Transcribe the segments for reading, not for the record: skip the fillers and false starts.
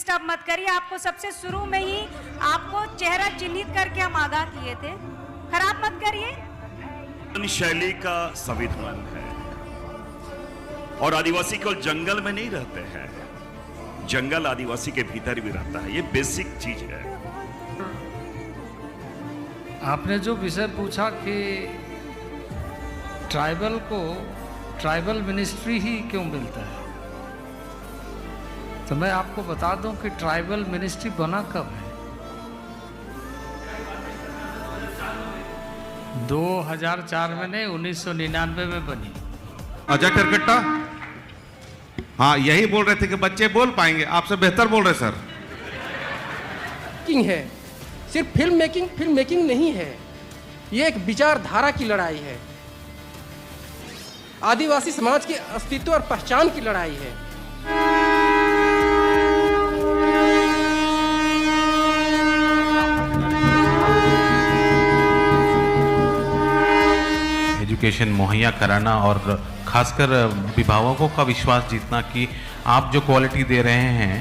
Disturb मत करिए, आपको सबसे शुरू में ही आपको चेहरा चिन्हित करके हम आगाह किए थे, खराब मत करिए। शैली का संविधान है और आदिवासी को जंगल में नहीं रहते हैं, जंगल आदिवासी के भीतर भी रहता है, ये बेसिक चीज है। आपने जो विषय पूछा कि ट्राइबल को ट्राइबल मिनिस्ट्री ही क्यों मिलता है, तो मैं आपको बता दूं कि ट्राइबल मिनिस्ट्री बना कब है। 2004 में नहीं, 1999 में बनी। अजय करकट्टा, हाँ यही बोल रहे थे कि बच्चे बोल पाएंगे, आपसे बेहतर बोल रहे सर। किंग है, सिर्फ फिल्म मेकिंग नहीं है, ये एक विचारधारा की लड़ाई है, आदिवासी समाज के अस्तित्व और पहचान की लड़ाई है। एजुकेशन मुहैया कराना और खासकर अभिभावकों का विश्वास जीतना कि आप जो क्वालिटी दे रहे हैं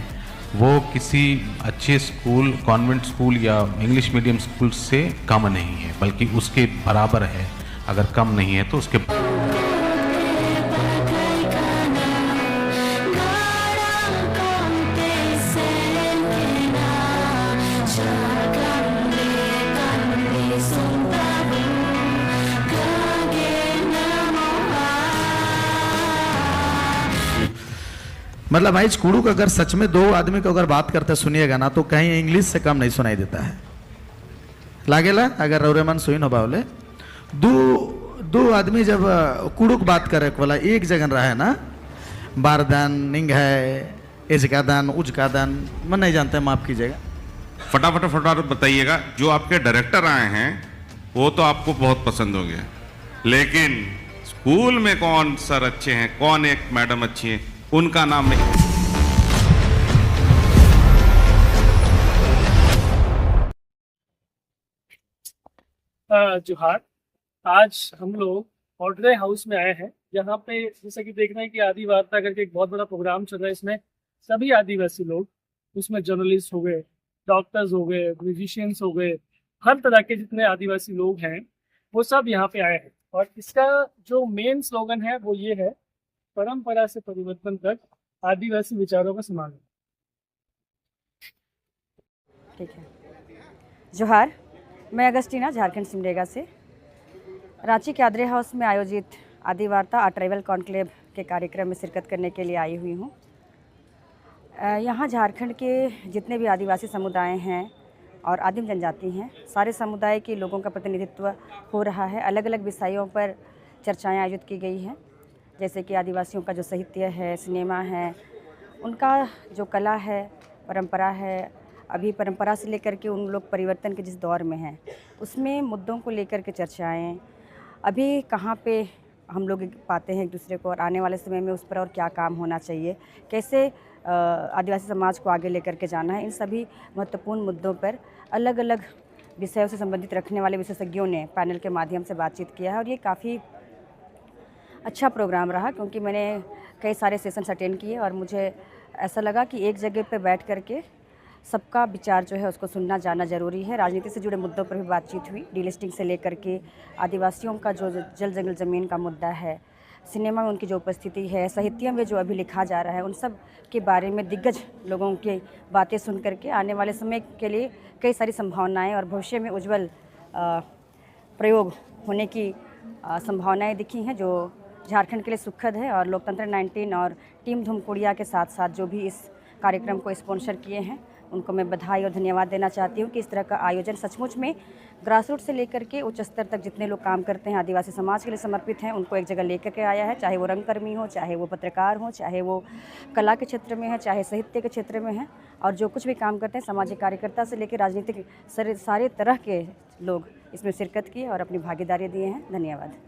वो किसी अच्छे स्कूल, कॉन्वेंट स्कूल या इंग्लिश मीडियम स्कूल से कम नहीं है, बल्कि उसके बराबर है। अगर कम नहीं है तो उसके मतलब भाई कुड़ुक अगर सच में दो आदमी को अगर बात करते सुनिएगा ना तो कहीं इंग्लिश से कम नहीं सुनाई देता है। लागेला अगर रौरेमन सुइन हो बावले दो आदमी जब कुड़ुक बात करे वाला एक जगह रहे ना, बारदान निंग है, एजकादान उजकादान, मैं नहीं जानते, माफ कीजिएगा। फटाफट बताइएगा। जो आपके डायरेक्टर आए हैं वो तो आपको बहुत पसंद हो गया, लेकिन स्कूल में कौन सर अच्छे हैं, कौन एक मैडम अच्छी है, उनका नाम नहीं। जोहार, आज हम लोग ऑर्डरे हाउस में आए हैं, यहाँ पे जैसा कि देख रहे हैं कि आदि वार्ता करके एक बहुत बड़ा प्रोग्राम चल रहा है। इसमें सभी आदिवासी लोग, उसमें जर्नलिस्ट हो गए, डॉक्टर्स हो गए, म्यूजिशियंस हो गए, हर तरह के जितने आदिवासी लोग हैं वो सब यहाँ पे आए हैं। और इसका जो मेन स्लोगन है वो ये है, परंपरा से परिवर्तन तक आदिवासी विचारों का सम्मान। ठीक है। जोहार, मैं अगस्टीना, झारखंड सिमडेगा से रांची के ऑर्डरे हाउस में आयोजित आदि वार्ता और ट्राइबल कॉन्क्लेव के कार्यक्रम में शिरकत करने के लिए आई हुई हूँ। यहाँ झारखंड के जितने भी आदिवासी समुदाय हैं और आदिम जनजाति हैं, सारे समुदाय के लोगों का प्रतिनिधित्व हो रहा है। अलग अलग विषयों पर चर्चाएं आयोजित की गई हैं, जैसे कि आदिवासियों का जो साहित्य है, सिनेमा है, उनका जो कला है, परंपरा है, अभी परंपरा से लेकर के उन लोग परिवर्तन के जिस दौर में हैं, उसमें मुद्दों को लेकर के चर्चाएं, अभी कहाँ पे हम लोग पाते हैं एक दूसरे को, और आने वाले समय में उस पर और क्या काम होना चाहिए, कैसे आदिवासी समाज को आगे लेकर के जाना है, इन सभी महत्वपूर्ण मुद्दों पर अलग अलग विषयों से संबंधित रखने वाले विशेषज्ञों ने पैनल के माध्यम से बातचीत किया है। और ये काफ़ी अच्छा प्रोग्राम रहा, क्योंकि मैंने कई सारे सेशंस अटेंड किए और मुझे ऐसा लगा कि एक जगह पे बैठ करके सबका विचार जो है उसको सुनना जाना ज़रूरी है। राजनीति से जुड़े मुद्दों पर भी बातचीत हुई, डीलिस्टिंग से लेकर के आदिवासियों का जो जल जंगल ज़मीन का मुद्दा है, सिनेमा में उनकी जो उपस्थिति है, साहित्य में जो अभी लिखा जा रहा है, उन सब के बारे में दिग्गज लोगों की बातें सुन करके आने वाले समय के लिए कई सारी संभावनाएँ और भविष्य में उज्ज्वल प्रयोग होने की संभावनाएँ दिखी हैं, जो झारखंड के लिए सुखद है। और लोकतंत्र 19 और टीम धूमकुड़िया के साथ साथ जो भी इस कार्यक्रम को स्पॉन्सर किए हैं, उनको मैं बधाई और धन्यवाद देना चाहती हूँ कि इस तरह का आयोजन सचमुच में ग्रासरूट से लेकर के उच्च स्तर तक जितने लोग काम करते हैं, आदिवासी समाज के लिए समर्पित हैं, उनको एक जगह लेकर के आया है। चाहे वो रंगकर्मी हो, चाहे वो पत्रकार हो, चाहे वो कला के क्षेत्र में है, चाहे साहित्य के क्षेत्र में है, और जो कुछ भी काम करते हैं, सामाजिक कार्यकर्ता से लेकर राजनीतिक सारे तरह के लोग इसमें शिरकत किए और अपनी भागीदारी दिए हैं। धन्यवाद।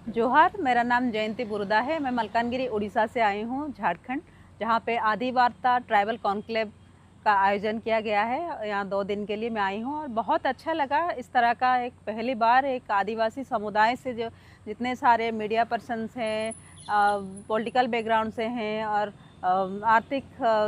जोहार, मेरा नाम जयंती बुर्दा है। मैं मलकानगिरी उड़ीसा से आई हूँ, झारखंड, जहाँ पे आदि वार्ता ट्राइबल कॉन्क्लेव का आयोजन किया गया है। यहाँ 2 दिन के लिए मैं आई हूँ और बहुत अच्छा लगा। इस तरह का एक पहली बार एक आदिवासी समुदाय से जो जितने सारे मीडिया पर्सन्स हैं, पॉलिटिकल बैकग्राउंड से हैं और आर्थिक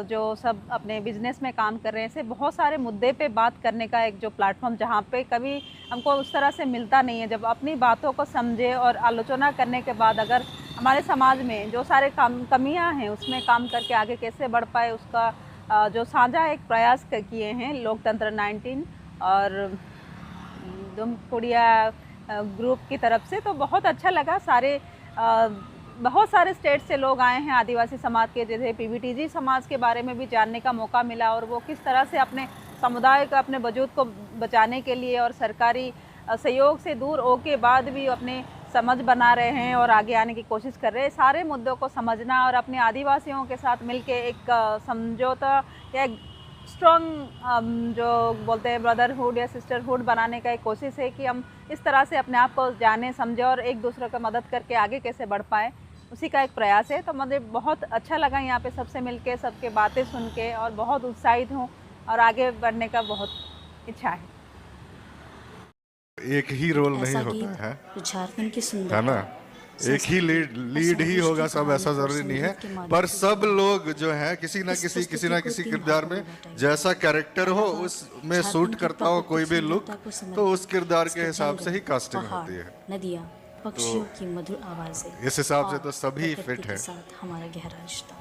जो सब अपने बिजनेस में काम कर रहे हैं, ऐसे बहुत सारे मुद्दे पे बात करने का एक जो प्लेटफॉर्म जहाँ पे कभी हमको उस तरह से मिलता नहीं है। जब अपनी बातों को समझे और आलोचना करने के बाद अगर हमारे समाज में जो सारे कमियां हैं उसमें काम करके आगे कैसे बढ़ पाए, उसका जो साझा एक प्रयास किए हैं लोकतंत्र 19 और दुमकुड़िया ग्रुप की तरफ से, तो बहुत अच्छा लगा। बहुत सारे स्टेट से लोग आए हैं आदिवासी समाज के, जैसे पीवीटीजी समाज के बारे में भी जानने का मौका मिला और वो किस तरह से अपने समुदाय को, अपने वजूद को बचाने के लिए और सरकारी सहयोग से दूर होके बाद भी अपने समझ बना रहे हैं और आगे आने की कोशिश कर रहे हैं। सारे मुद्दों को समझना और अपने आदिवासियों के साथ मिलके एक समझौता या एक स्ट्रॉन्ग जो बोलते हैं ब्रदरहुड या सिस्टरहुड बनाने का एक कोशिश है कि हम इस तरह से अपने आप को जाने समझे और एक दूसरे को मदद करके आगे कैसे बढ़ पाए, उसी का एक प्रयास है। तो मुझे बहुत अच्छा लगा यहाँ पे सबसे मिलके, सबके बातें सुन के और बहुत उत्साहित हूँ और आगे बढ़ने का बहुत इच्छा है। एक ही रोल नहीं होता है, झारखंड की सुंदर है ना, एक ही लीड ही होगा सब, ऐसा जरूरी नहीं है। पर सब लोग जो है किसी ना किसी किरदार में जैसा कैरेक्टर हो उसमें सूट करता हो कोई भी लुक, तो उस किरदार के हिसाब से ही कास्टिंग होती है। नदियाँ, पक्षियों की मधुर आवाजें, इस हिसाब से तो सभी फिट है। साथ हमारा गहरा रिश्ता।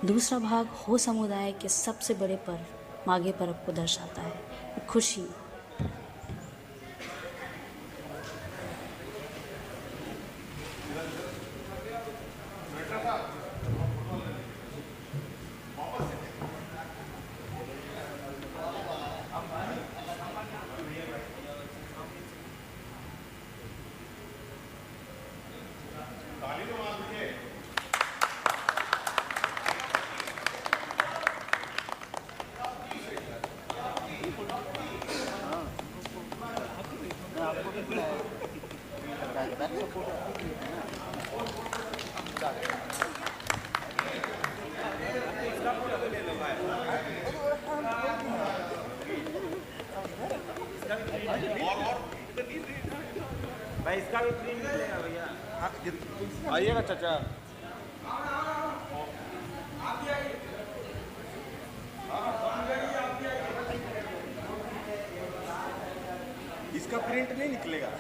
दूसरा भाग हो समुदाय के सबसे बड़े पर्व माघे पर्व को दर्शाता है। खुशी, भाई इसका भी प्रिंट मिलेगा भैया, आइएगा चाचा। इसका प्रिंट नहीं निकलेगा,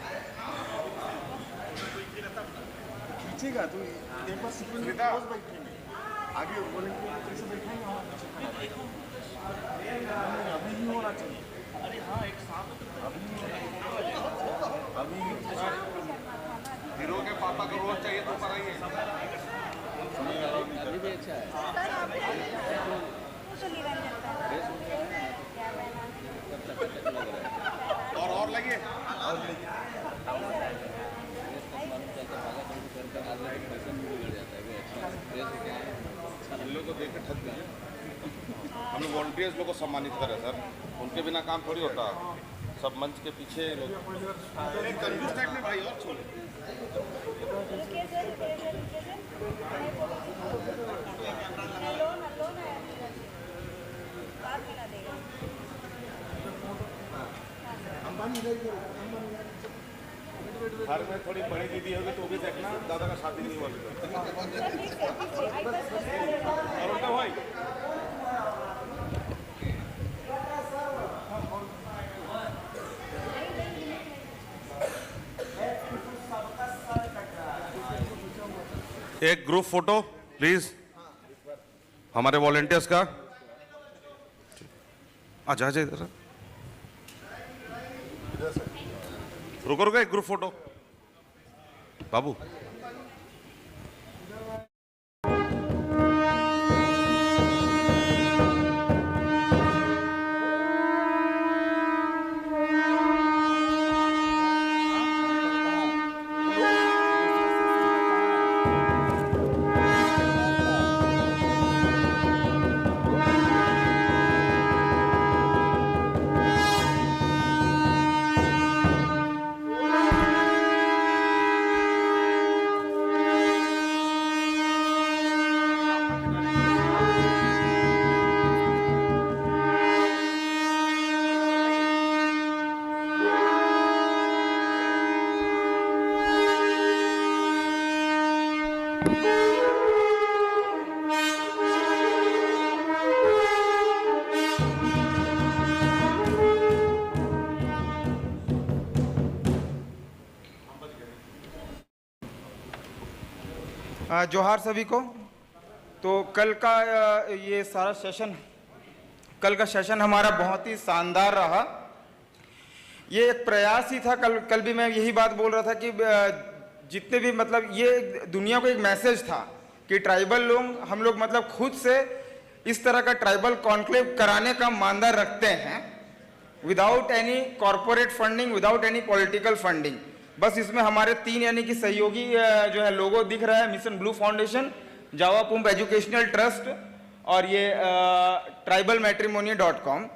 खींचेगा तो एक बार सीक्वेंस में रोज बैठेंगे आगे वॉलंटियर से बैठेंगे, अभी भी होना चाहिए। अरे हाँ, एक साथ अभी हीरो के पापा को रोज चाहिए तो कराइए। अभी भी अच्छा है। और लगे इन लोग को देख के ठग गए। हम लोग वॉलंटियर्स लोग को सम्मानित करें सर, उनके बिना काम थोड़ी होता है। सब मंच के पीछे लोग कंजूस टाइप में भाई और छोड़े। घर में थोड़ी बड़ी दीदी होगी तो भी देखना, दादा का शादी नहीं हुआ और उनका भाई एक ग्रुप फोटो प्लीज हमारे वॉलंटियर्स का। आ जा इधर, रुको एक ग्रुप फोटो बाबू। जोहार सभी को। तो कल का ये सारा सेशन, कल का सेशन हमारा बहुत ही शानदार रहा। ये एक प्रयास ही था, कल भी मैं यही बात बोल रहा था कि जितने भी मतलब ये दुनिया को एक मैसेज था कि ट्राइबल लोग, हम लोग मतलब खुद से इस तरह का ट्राइबल कॉन्क्लेव कराने का मानदा रखते हैं, without any corporate funding, without any political funding. बस इसमें हमारे 3 यानी कि सहयोगी जो है लोगो दिख रहा है, मिशन ब्लू फाउंडेशन, जावा पुम्प एजुकेशनल ट्रस्ट और ये tribalmatrimony.com।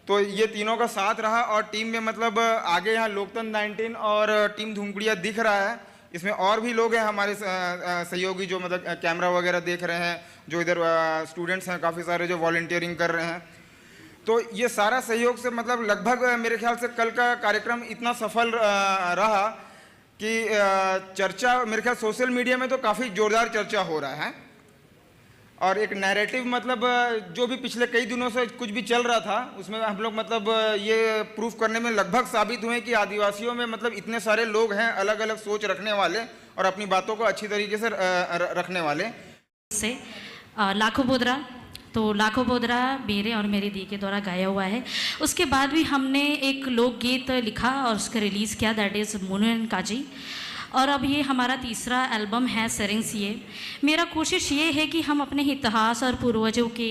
तो ये तीनों का साथ रहा और टीम में मतलब आगे यहाँ लोकतंत्र 19 और टीम धूमकुड़िया दिख रहा है। इसमें और भी लोग हैं हमारे सहयोगी जो मतलब कैमरा वगैरह देख रहे हैं, जो इधर स्टूडेंट्स हैं काफ़ी सारे जो वॉलंटियरिंग कर रहे हैं। तो ये सारा सहयोग से मतलब लगभग मेरे ख्याल से कल का कार्यक्रम इतना सफल रहा कि चर्चा मेरे ख्याल सोशल मीडिया में तो काफ़ी ज़ोरदार चर्चा हो रहा है और एक नैरेटिव मतलब जो भी पिछले कई दिनों से कुछ भी चल रहा था उसमें हम लोग मतलब ये प्रूफ करने में लगभग साबित हुए कि आदिवासियों में मतलब इतने सारे लोग हैं अलग अलग सोच रखने वाले और अपनी बातों को अच्छी तरीके से रखने वाले। से लाखों बोदरा, तो लाखों बोदरा मेरे और मेरी दी के द्वारा गाया हुआ है। उसके बाद भी हमने एक लोकगीत लिखा और उसका रिलीज़ किया, दैट इज़ मुनु एंड काजी। और अब ये हमारा तीसरा एल्बम है सेरेंसिए। मेरा कोशिश ये है कि हम अपने इतिहास और पूर्वजों के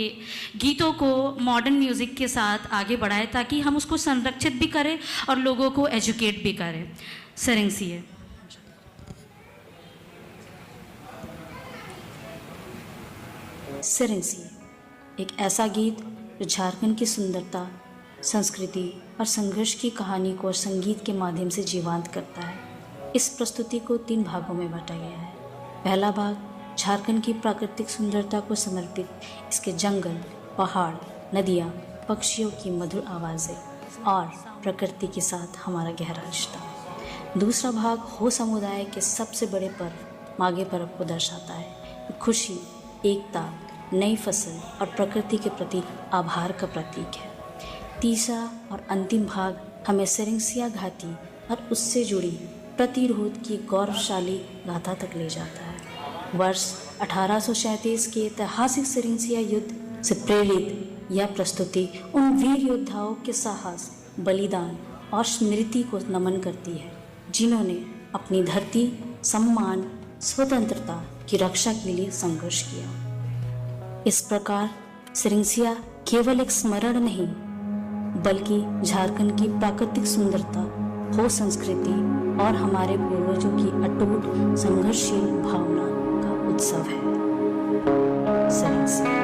गीतों को मॉडर्न म्यूज़िक के साथ आगे बढ़ाएं ताकि हम उसको संरक्षित भी करें और लोगों को एजुकेट भी करें। सेरेंसिए। सेरेंसिए एक ऐसा गीत जो झारखंड की सुंदरता, संस्कृति और संघर्ष की कहानी को संगीत के माध्यम से जीवंत करता है। इस प्रस्तुति को 3 भागों में बांटा गया है। पहला भाग झारखंड की प्राकृतिक सुंदरता को समर्पित इसके जंगल, पहाड़, नदियाँ, पक्षियों की मधुर आवाज़ें और प्रकृति के साथ हमारा गहरा रिश्ता। दूसरा भाग हो समुदाय के सबसे बड़े पर्व माघे पर्व को दर्शाता है। खुशी, एकता, नई फसल और प्रकृति के प्रति आभार का प्रतीक है। तीसरा और अंतिम भाग हमें सेरेंसिया घाटी और उससे जुड़ी प्रतिरोध की गौरवशाली गाथा तक ले जाता है। वर्ष 1837 के ऐतिहासिक सेरेंसिया युद्ध से प्रेरित यह प्रस्तुति उन वीर योद्धाओं के साहस, बलिदान और स्मृति को नमन करती है जिन्होंने अपनी धरती, सम्मान, स्वतंत्रता की रक्षा के लिए संघर्ष किया। इस प्रकार सेरेंसिया केवल एक स्मरण नहीं बल्कि झारखंड की प्राकृतिक सुंदरता, हो संस्कृति और हमारे पूर्वजों की अटूट संघर्षशील भावना का उत्सव है। सेरेंसिया।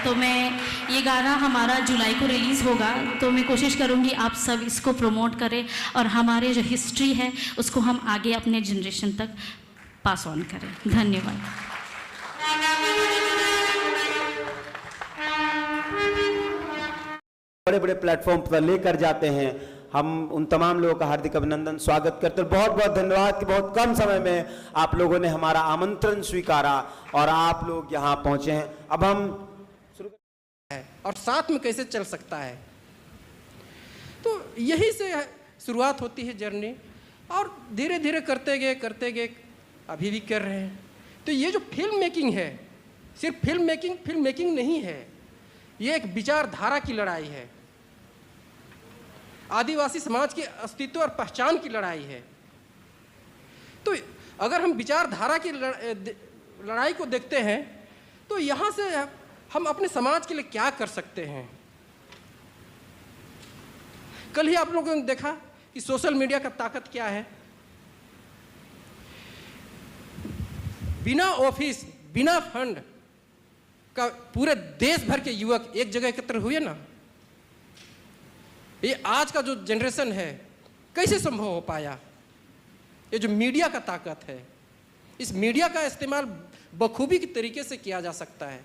तो मैं ये गाना हमारा जुलाई को रिलीज़ होगा, तो मैं कोशिश करूँगी आप सब इसको प्रमोट करें और हमारे जो हिस्ट्री है उसको हम आगे अपने जनरेशन तक पास ऑन करें। धन्यवाद। बड़े बड़े प्लेटफॉर्म पर लेकर जाते हैं हम उन तमाम लोगों का हार्दिक अभिनंदन स्वागत करते हैं। बहुत बहुत धन्यवाद कि बहुत कम समय में आप लोगों ने हमारा आमंत्रण स्वीकारा और आप लोग यहाँ पहुँचे हैं। अब हम शुरू और साथ में कैसे चल सकता है, तो यही से शुरुआत होती है जर्नी, और धीरे धीरे करते गए अभी भी कर रहे हैं। तो ये जो फिल्म मेकिंग है, सिर्फ फिल्म मेकिंग नहीं है, ये एक विचारधारा की लड़ाई है, आदिवासी समाज के अस्तित्व और पहचान की लड़ाई है। तो अगर हम विचारधारा की लड़ाई को देखते हैं तो यहाँ से हम अपने समाज के लिए क्या कर सकते हैं। कल ही आप लोगों ने देखा कि सोशल मीडिया का ताकत क्या है। बिना ऑफिस, बिना फंड का पूरे देश भर के युवक एक जगह एकत्र हुए ना, ये आज का जो जनरेशन है कैसे संभव हो पाया। ये जो मीडिया का ताकत है, इस मीडिया का इस्तेमाल बखूबी के तरीके से किया जा सकता है।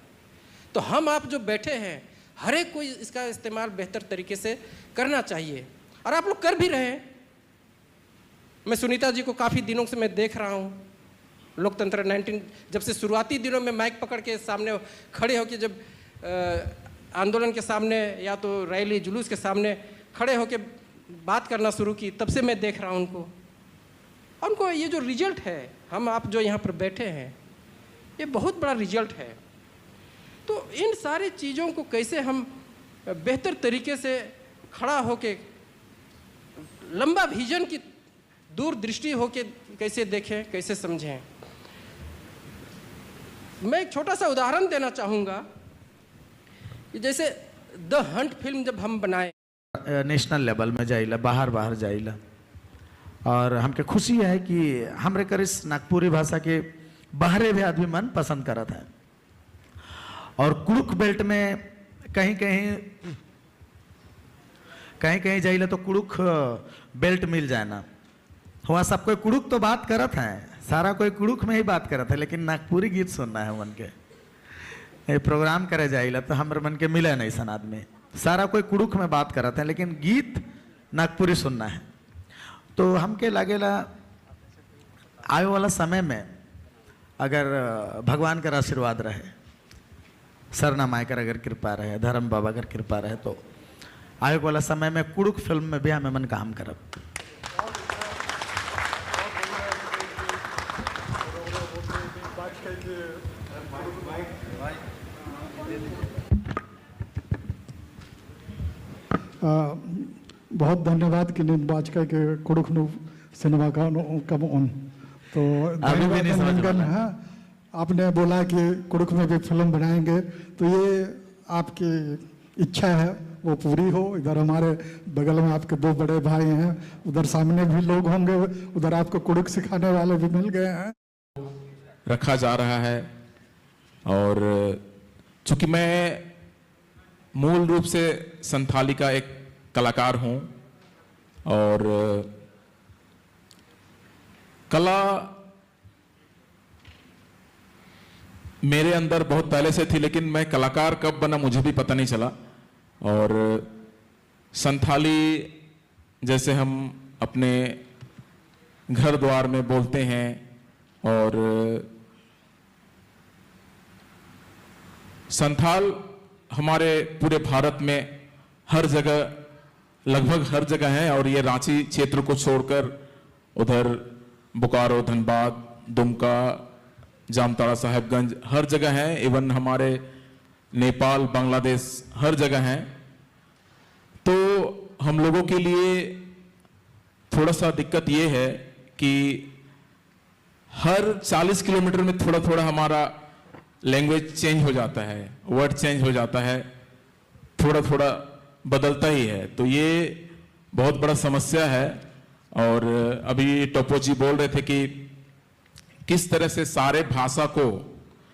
तो हम आप जो बैठे हैं, हर एक कोई इसका इस्तेमाल बेहतर तरीके से करना चाहिए, और आप लोग कर भी रहे हैं। मैं सुनीता जी को काफ़ी दिनों से मैं देख रहा हूँ। लोकतंत्र 19 जब से शुरुआती दिनों में माइक पकड़ के सामने खड़े होकर, जब आंदोलन के सामने या तो रैली जुलूस के सामने खड़े होकर बात करना शुरू की, तब से मैं देख रहा हूँ उनको। उनको ये जो रिजल्ट है, हम आप जो यहाँ पर बैठे हैं, ये बहुत बड़ा रिजल्ट है। तो इन सारी चीज़ों को कैसे हम बेहतर तरीके से खड़ा होके, लंबा विजन की दूरदृष्टि होके कैसे देखें, कैसे समझें। मैं एक छोटा सा उदाहरण देना चाहूँगा कि जैसे द हंट फिल्म जब हम बनाए, नेशनल लेवल में जाइला, बाहर जाइला, और हमके खुशी है कि हमरे कर इस नागपुरी भाषा के बाहरे भी आदमी मन पसंद करत है। और कुड़ुक बेल्ट में कहीं कहीं जाइला तो कुड़ुक बेल्ट मिल जाए ना, वहाँ सब कोई कुड़ुक तो बात करत है, सारा कोई कुड़ुक में ही बात करत है, लेकिन नागपुरी गीत सुनना है मन के। ये प्रोग्राम करे जाइला तो हमारे मन के मिले नहीं सन आदमी, सारा कोई कुड़ुक में बात करत है, लेकिन गीत नागपुरी सुनना है। तो हमके लागेला आने वाला समय में अगर भगवान का आशीर्वाद रहे, सरना माई कर अगर कृपा रहे, धर्म बाबा अगर कृपा रहे, तो आने वाला समय में कुड़ुक फिल्म में भी हमें मन काम करब। बहुत धन्यवाद कि वाजपेयी के कुड़ुक सिनेमा का कम ऑन। तो धन्यवाद है, आपने बोला कि कुड़ुक में भी फिल्म बनाएंगे, तो ये आपकी इच्छा है वो पूरी हो। इधर हमारे बगल में आपके दो बड़े भाई हैं, उधर सामने भी लोग होंगे, उधर आपको कुड़ुक सिखाने वाले भी मिल गए हैं। रखा जा रहा है, और चूंकि मैं मूल रूप से संथाली का एक कलाकार हूं, और कला मेरे अंदर बहुत पहले से थी, लेकिन मैं कलाकार कब बना मुझे भी पता नहीं चला। और संथाली जैसे हम अपने घर द्वार में बोलते हैं, और संथाल हमारे पूरे भारत में हर जगह, लगभग हर जगह है, और ये रांची क्षेत्र को छोड़कर उधर बोकारो, धनबाद, दुमका, जामताड़ा, साहेबगंज हर जगह है। इवन हमारे नेपाल, बांग्लादेश हर जगह है। तो हम लोगों के लिए थोड़ा सा दिक्कत ये है कि हर 40 किलोमीटर में थोड़ा थोड़ा हमारा लैंग्वेज चेंज हो जाता है, वर्ड चेंज हो जाता है, थोड़ा थोड़ा बदलता ही है। तो ये बहुत बड़ा समस्या है। और अभी टोपो जी बोल रहे थे कि किस तरह से सारे भाषा को,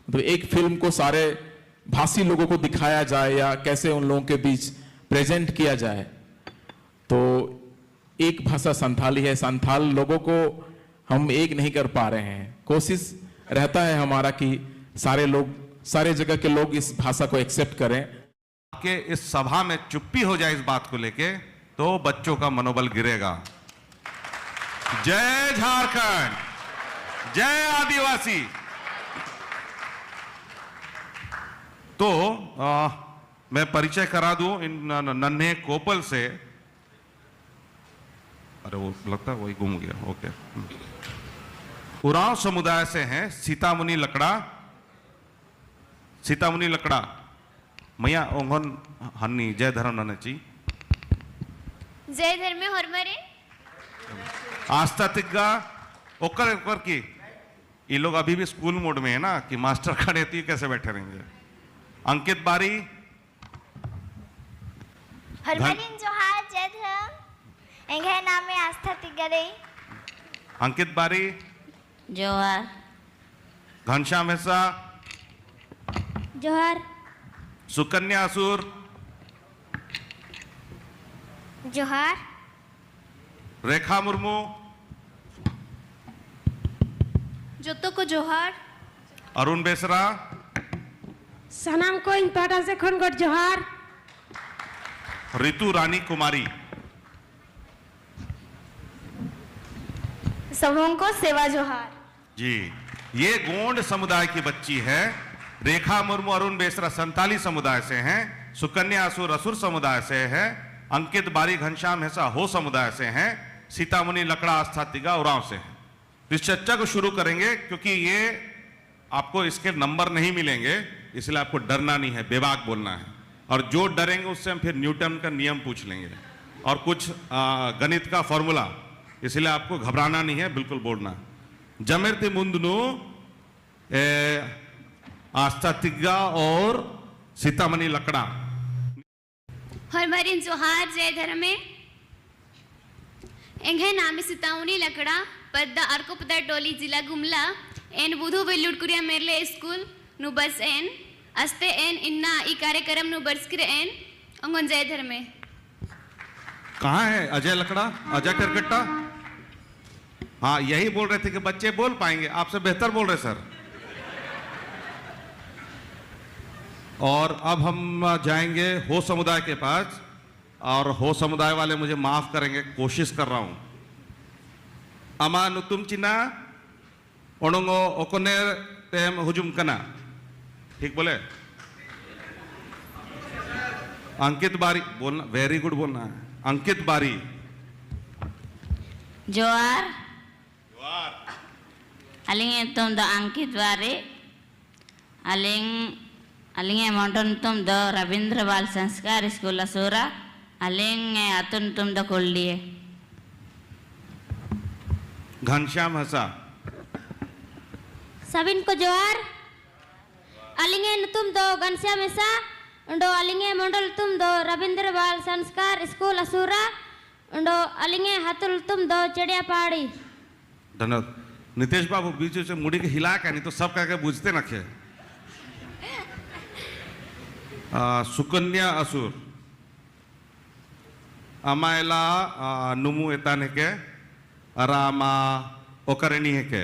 मतलब एक फिल्म को सारे भाषी लोगों को दिखाया जाए, या कैसे उन लोगों के बीच प्रेजेंट किया जाए। तो एक भाषा संथाली है, संथाल लोगों को हम एक नहीं कर पा रहे हैं। कोशिश रहता है हमारा कि सारे लोग, सारे जगह के लोग इस भाषा को एक्सेप्ट करें। कि इस सभा में चुप्पी हो जाए इस बात को लेके, तो बच्चों का मनोबल गिरेगा। जय झारखंड, जय आदिवासी। तो मैं परिचय करा दूं इन नन्हे कोपल से। अरे वो लगता है वही गुम गया। ओके, उरांव समुदाय से हैं सीतामुनि लकड़ा। सीतामुनि लकड़ा मैया ओंगन हन्नी जय धर्म ननची जय धर्म हरमरे आस्था तिग्गा ओकर ओकर की। ये लोग अभी भी स्कूल मोड में है ना कि मास्टर खड़े थी कैसे बैठे रहेंगे। अंकित बारी हरमरिन जोहार जय धर्म एंगे नाम में आस्था तिग्गा रे। अंकित बारी जोहार। घनश्याम हेसा जोहार। सुकन्या असुर जोहार। रेखा मुर्मू जोतो को जोहार। अरुण बेसरा सनाम को इन पाटा से खनगढ़ जोहार। रितु रानी कुमारी सबों को सेवा जोहार। जी, ये गोंड समुदाय की बच्ची है। रेखा मुर्मू अरुण बेसरा संताली समुदाय से हैं। सुकन्या असुर असुर समुदाय से है। अंकित बारी घनश्याम हेसा हो समुदाय से हैं। सीतामुनि लकड़ा आस्था तिग्गा उरांव से है। इस चर्चा को शुरू करेंगे क्योंकि ये आपको इसके नंबर नहीं मिलेंगे, इसलिए आपको डरना नहीं है, बेबाक बोलना है। और जो डरेंगे उससे हम फिर न्यूटन का नियम पूछ लेंगे और कुछ गणित का फॉर्मूला, इसलिए आपको घबराना नहीं है, बिल्कुल बोलना। जमेरती मुंदनु आस्था तिग्गा और सीतामणि लकड़ा। हरमरिन जोहार जय धर्मे एंगे नाम सीतामुनि लकड़ा पद्दा अर्कोपदा टोली जिला गुमला एन बुधु वेल्लुडकुरिया मेरले स्कूल नु बस एन अस्ते एन इन्ना ई कार्यक्रम नु बर्सक्र एन अंगन जय धर्मे। कहाँ है अजय लकड़ा, अजय करकट्टा? हाँ, यही बोल रहे थे कि बच्चे बोल पाएंगे, आपसे बेहतर बोल रहे सर। और अब हम जाएंगे हो समुदाय के पास, और हो समुदाय वाले मुझे माफ करेंगे, कोशिश कर रहा हूं। अमा नुतुम चिना ओनोंगो ओकोनेर तेम हुजुम कना, ठीक बोले? अंकित बारी बोलना, वेरी गुड बोलना है। अंकित बारी जोहार। अलिंगे तुम द अंकित बारी अलिंगे मोटन तुम द रविंद्र बाल संस्कार स्कूल असुरा अलिंगे अतुन तुम द कोल्डिए। घनश्याम हसा सबिन को जोहार। अलिंगे तुम दो घनश्याम हसा उंडो अलिंगे मंडल तुम दो रविंद्र बाल संस्कार स्कूल असुरा उंडो अलिंगे हतुल तुम दो चिड़िया पहाड़ी। धन्यवाद। नितेश बाबू बीच से मुड़ी के हिला के, नहीं तो सब कह के बुझते न खे। सुकन्या असुर अमायला नुमु एताने के अरामा ओकरनी है के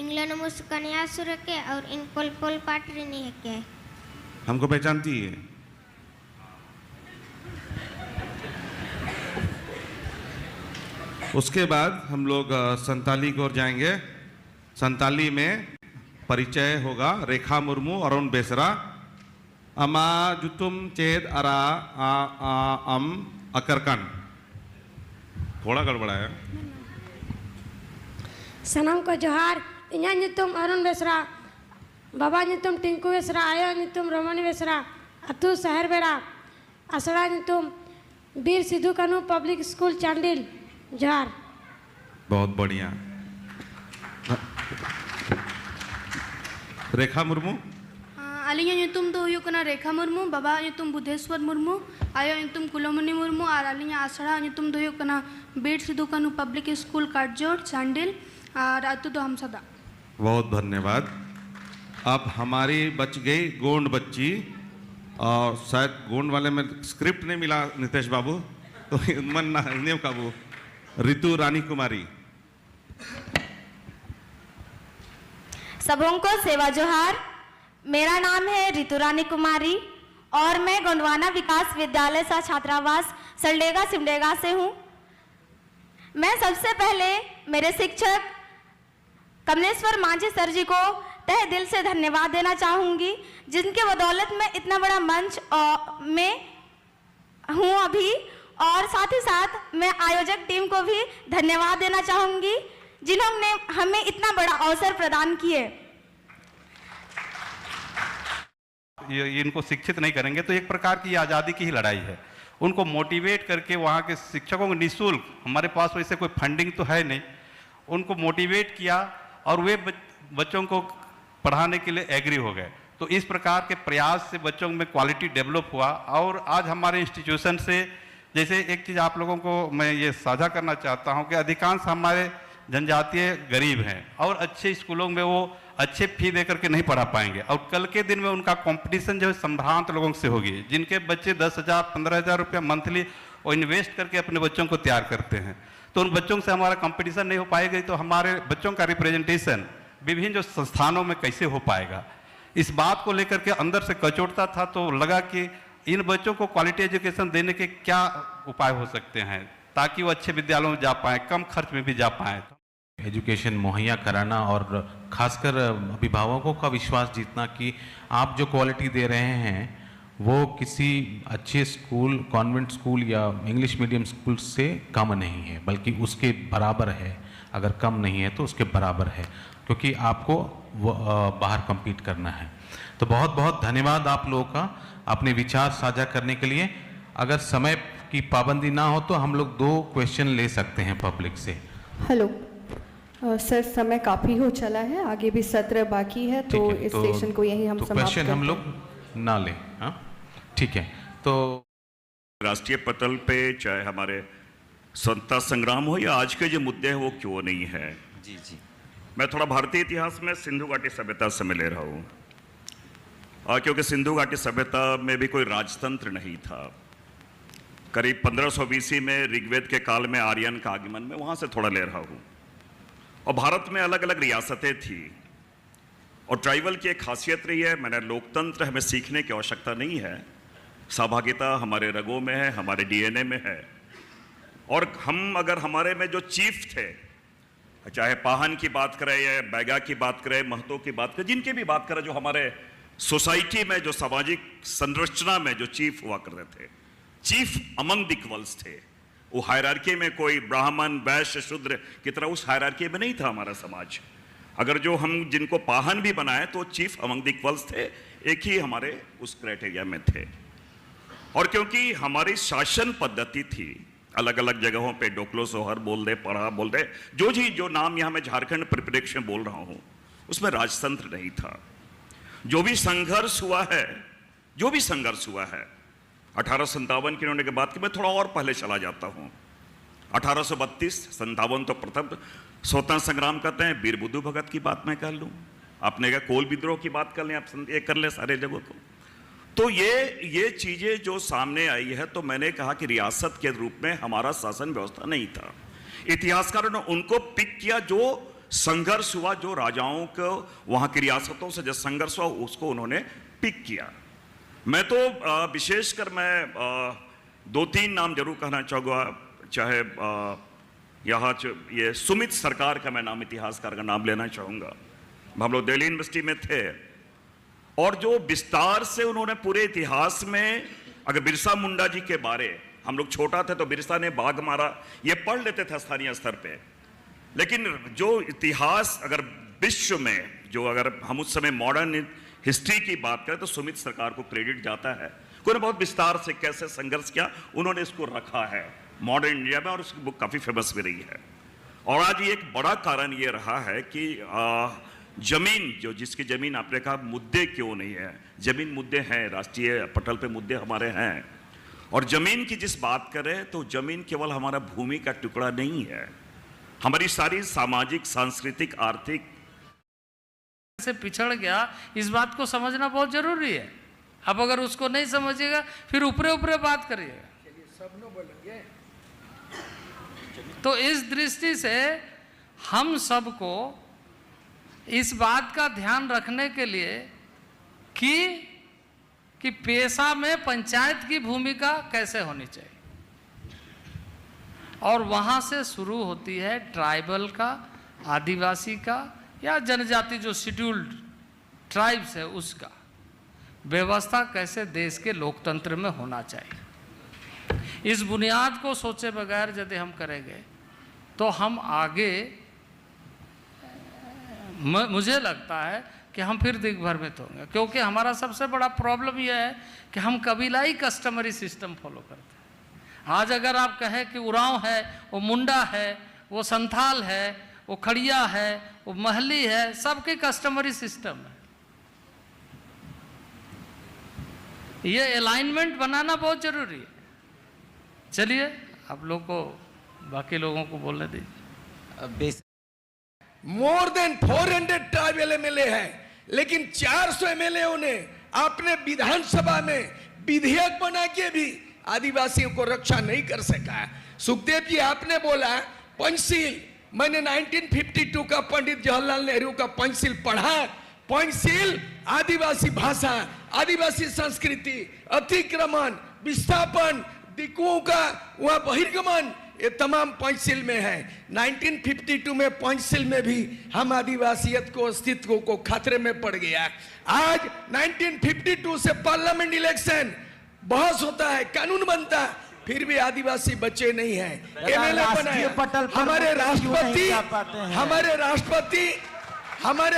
इंग्लैंड में सुकन्या असुर के और इन कोल पोल पाटरी नहीं है के। हमको पहचानती है? उसके बाद हम लोग संताली की ओर जाएंगे। संताली में परिचय होगा रेखा मुर्मू अरुण बेसरा। अमा जुतुम चेद अरा अम अकरकन, थोड़ा गड़बड़ा है। सनम को जोहार। इन्या नितुम अरुण बेसरा, बाबा नितुम टिंकू बेसरा, आयो नितुम रमणी बेसरा, अतु शहर बेरा, असड़ा नितुम वीर सिद्धू कानू पब्लिक स्कूल चांडिल। जोहार। बहुत बढ़िया। रेखा मुर्मू अलिंग ᱧᱩᱛᱩᱢ ᱫᱚ ᱦᱩᱭᱩᱜ ᱠᱟᱱᱟ ᱨᱮᱠᱷᱟ ᱢᱩᱨᱢᱩ, ᱵᱟᱵᱟ ᱧᱩᱛᱩᱢ ᱵᱩᱫᱷᱮᱥᱣᱚᱨ ᱢᱩᱨᱢᱩ, ᱟᱭᱳ ᱧᱩᱛᱩᱢ ᱠᱩᱞᱚᱢᱚᱱᱤ ᱢᱩᱨᱢᱩ ᱟᱨ ᱟᱹᱞᱤᱧᱟᱜ ᱟᱥᱲᱟ ᱧᱩᱛᱩᱢ ᱫᱚ ᱦᱩᱭᱩᱜ ᱠᱟᱱᱟ बीर सिद्धू कानू पब्लिक स्कूल काटजोड़ चांडिल और अतु दो हमसदा। बहुत धन्यवाद। अब हमारी बच गई गोंड बच्ची, और शायद गोंड वाले में स्क्रिप्ट नहीं मिला नितेश बाबू, तो मन काबू रितु रानी कुमारी। सबों को सेवा जोहार। मेरा नाम है रितु रानी कुमारी और मैं गोंडवाना विकास विद्यालय सा छात्रावास सलडेगा सिमडेगा से हूँ। मैं सबसे पहले मेरे शिक्षक कमलेश्वर मांझी सर जी को तहे दिल से धन्यवाद देना चाहूँगी, जिनके बदौलत मैं इतना बड़ा मंच में हूँ अभी, और साथ ही साथ मैं आयोजक टीम को भी धन्यवाद देना चाहूँगी जिन्होंने हमें इतना बड़ा अवसर प्रदान किए। इनको शिक्षित नहीं करेंगे तो एक प्रकार की आज़ादी की ही लड़ाई है। उनको मोटिवेट करके वहाँ के शिक्षकों को निःशुल्क, हमारे पास वैसे कोई फंडिंग तो है नहीं, उनको मोटिवेट किया और वे बच्चों को पढ़ाने के लिए एग्री हो गए। तो इस प्रकार के प्रयास से बच्चों में क्वालिटी डेवलप हुआ। और आज हमारे इंस्टीट्यूशन से, जैसे एक चीज़ आप लोगों को मैं ये साझा करना चाहता हूँ कि अधिकांश हमारे जनजातीय गरीब हैं और अच्छे स्कूलों में वो अच्छे फी दे करके नहीं पढ़ा पाएंगे, और कल के दिन में उनका कंपटीशन जो है संभ्रांत लोगों से होगी, जिनके बच्चे 10,000 15,000 रुपया मंथली वो इन्वेस्ट करके अपने बच्चों को तैयार करते हैं। तो उन बच्चों से हमारा कंपटीशन नहीं हो पाएगा, तो हमारे बच्चों का रिप्रेजेंटेशन विभिन्न जो संस्थानों में कैसे हो पाएगा। इस बात को लेकर के अंदर से कचोटता था, तो लगा कि इन बच्चों को क्वालिटी एजुकेशन देने के क्या उपाय हो सकते हैं ताकि वो अच्छे विद्यालयों में जा पाएँ, कम खर्च में भी जा पाएँ। एजुकेशन मुहैया कराना और खासकर अभिभावकों का विश्वास जीतना कि आप जो क्वालिटी दे रहे हैं वो किसी अच्छे स्कूल, कॉन्वेंट स्कूल या इंग्लिश मीडियम स्कूल से कम नहीं है, बल्कि उसके बराबर है। अगर कम नहीं है तो उसके बराबर है, क्योंकि आपको बाहर compete करना है। तो बहुत बहुत धन्यवाद आप लोगों का अपने विचार साझा करने के लिए। अगर समय की पाबंदी ना हो तो हम लोग 2 क्वेश्चन ले सकते हैं पब्लिक से। हेलो सर, समय काफ़ी हो चला है, आगे भी सत्र बाकी है, तो इस सेशन को यही हम समाप्त करते हैं। क्वेश्चन हम लोग ना लें, हाँ ठीक है। तो राष्ट्रीय पटल पे चाहे हमारे स्वतंत्रता संग्राम हो या आज के जो मुद्दे हैं वो क्यों नहीं है। जी जी, मैं थोड़ा भारतीय इतिहास में सिंधु घाटी सभ्यता से मैं ले रहा हूँ, क्योंकि सिंधु घाटी सभ्यता में भी कोई राजतंत्र नहीं था। करीब 1500 BC में ऋग्वेद के काल में आर्यन का आगमन में वहाँ से थोड़ा ले रहा हूँ। और भारत में अलग अलग रियासतें थी और ट्राइबल की एक खासियत रही है, मैंने लोकतंत्र हमें सीखने की आवश्यकता नहीं है, सहभागिता हमारे रगों में है, हमारे DNA में है। और हम अगर हमारे में जो चीफ थे, चाहे पाहन की बात करें या बैगा की बात करें, महतो की बात करें, जिनकी भी बात करें, जो हमारे सोसाइटी में जो सामाजिक संरचना में जो चीफ हुआ करते थे, चीफ अमंग द इक्वल्स थे। वो हायरार्की में कोई ब्राह्मण वैश्य शूद्र की तरह उस हायरार्की में नहीं था हमारा समाज। अगर जो हम जिनको पाहन भी बनाए तो चीफ अमंग द इक्वल्स थे, एक ही हमारे उस क्राइटेरिया में थे। और क्योंकि हमारी शासन पद्धति थी, अलग अलग जगहों पे डोकलो सोहर बोल दे, पढ़ा बोल दे, जो नाम यहाँ मैं झारखंड परिप्रेक्ष्य में बोल रहा हूँ, उसमें राजतंत्र नहीं था। जो भी संघर्ष हुआ है 1857 के होने के बाद कि मैं थोड़ा और पहले चला जाता हूँ। 1832-57 तो प्रथम स्वतंत्रता संग्राम करते हैं। वीर बुद्धू भगत की बात मैं कर लूँ, आपने कहा कोल विद्रोह की बात कर लें, आप ये कर ले सारे जगहों को। तो ये चीजें जो सामने आई है, तो मैंने कहा कि रियासत के रूप में हमारा शासन व्यवस्था नहीं था। इतिहासकारों ने उनको पिक किया, जो संघर्ष हुआ, जो राजाओं को वहाँ की रियासतों से जो संघर्ष हुआ उसको उन्होंने पिक किया। मैं तो विशेषकर मैं 2-3 नाम जरूर कहना चाहूँगा, चाहे यहाँ ये सुमित सरकार का मैं नाम, इतिहासकार का नाम लेना चाहूँगा। हम लोग दिल्ली यूनिवर्सिटी में थे और जो विस्तार से उन्होंने पूरे इतिहास में, अगर बिरसा मुंडा जी के बारे, हम लोग छोटा थे तो बिरसा ने बाघ मारा, ये पढ़ लेते थे स्थानीय स्तर पे, लेकिन जो इतिहास अगर विश्व में, जो अगर हम उस समय मॉडर्न हिस्ट्री की बात करें तो सुमित सरकार को क्रेडिट जाता है। उन्होंने बहुत विस्तार से कैसे संघर्ष किया उन्होंने इसको रखा है मॉडर्न इंडिया में, और उसकी बुक काफ़ी फेमस भी रही है। और आज एक बड़ा कारण ये रहा है कि जमीन, जो जिसकी जमीन आपने कहा मुद्दे क्यों नहीं है, जमीन मुद्दे हैं, राष्ट्रीय पटल पे मुद्दे हमारे हैं। और जमीन की जिस बात करें तो जमीन केवल हमारा भूमि का टुकड़ा नहीं है, हमारी सारी सामाजिक, सांस्कृतिक, आर्थिक से पिछड़ गया, इस बात को समझना बहुत जरूरी है। अब अगर उसको नहीं समझिएगा फिर ऊपरे ऊपरे बात करिएगा। तो इस दृष्टि से हम सबको इस बात का ध्यान रखने के लिए कि पेशा में पंचायत की भूमिका कैसे होनी चाहिए, और वहाँ से शुरू होती है ट्राइबल का, आदिवासी का या जनजाति जो शेड्यूल्ड ट्राइब्स है उसका व्यवस्था कैसे देश के लोकतंत्र में होना चाहिए। इस बुनियाद को सोचे बगैर यदि हम करेंगे तो हम आगे, मुझे लगता है कि हम फिर दिग्भ्रमित होंगे, क्योंकि हमारा सबसे बड़ा प्रॉब्लम यह है कि हम कबीलाई कस्टमरी सिस्टम फॉलो करते हैं। आज अगर आप कहें कि उरांव है, वो मुंडा है, वो संथाल है, वो खड़िया है, वो महली है, सबके कस्टमरी सिस्टम है। ये अलाइनमेंट बनाना बहुत जरूरी है। चलिए आप लोग को, बाकी लोगों को बोलने दीजिए। मोर देन 400 ट्राइबल एमएलए है, लेकिन 400 एमएलए ने अपने विधानसभा में विधेयक बना के भी आदिवासियों को रक्षा नहीं कर सका। सुखदेव जी आपने बोला पंचशील, मैंने 1952 का पंडित जवाहरलाल नेहरू का पंचशील पढ़ा। पंचशील आदिवासी भाषा, आदिवासी संस्कृति, अतिक्रमण, विस्थापन, दिकुओं का वहां बहिर्गमन, ये तमाम पंचशील में है। 1952 में पंचशील में भी हम आदिवासियत को, अस्तित्व को खतरे में पड़ गया। आज 1952 से पार्लियामेंट इलेक्शन, बहस होता है, कानून बनता, फिर भी आदिवासी बच्चे नहीं है। एमएलए बनाया हमारे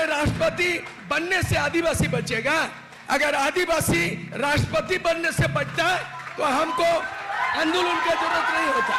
राष्ट्रपति बनने से आदिवासी बचेगा? अगर आदिवासी राष्ट्रपति बनने से बचता तो हमको आंदोलन की जरूरत नहीं होता।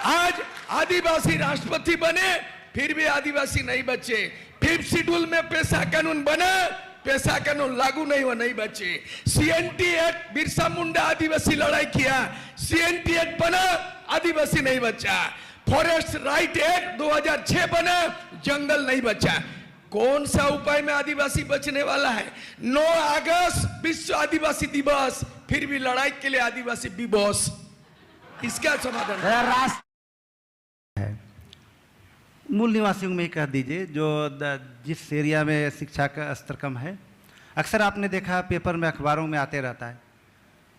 आज आदिवासी राष्ट्रपति बने फिर भी आदिवासी नहीं बचे। 5th शेड्यूल में पेशा कानून बना, पेशा कानून लागू नहीं हुआ, नहीं बचे। CNT एक्ट, बिरसा मुंडा आदिवासी लड़ाई किया, CNT एक्ट बना, आदिवासी नहीं बचा। फॉरेस्ट राइट एक्ट 2006 बना, जंगल नहीं बचा। कौन सा उपाय में आदिवासी बचने वाला है? 9 अगस्त विश्व आदिवासी दिवस, फिर भी लड़ाई के लिए आदिवासी विवश। इसका समाधान है। मूल निवासियों में कह दीजिए जो जिस एरिया में शिक्षा का स्तर कम है, अक्सर आपने देखा पेपर में, अखबारों में आते रहता है,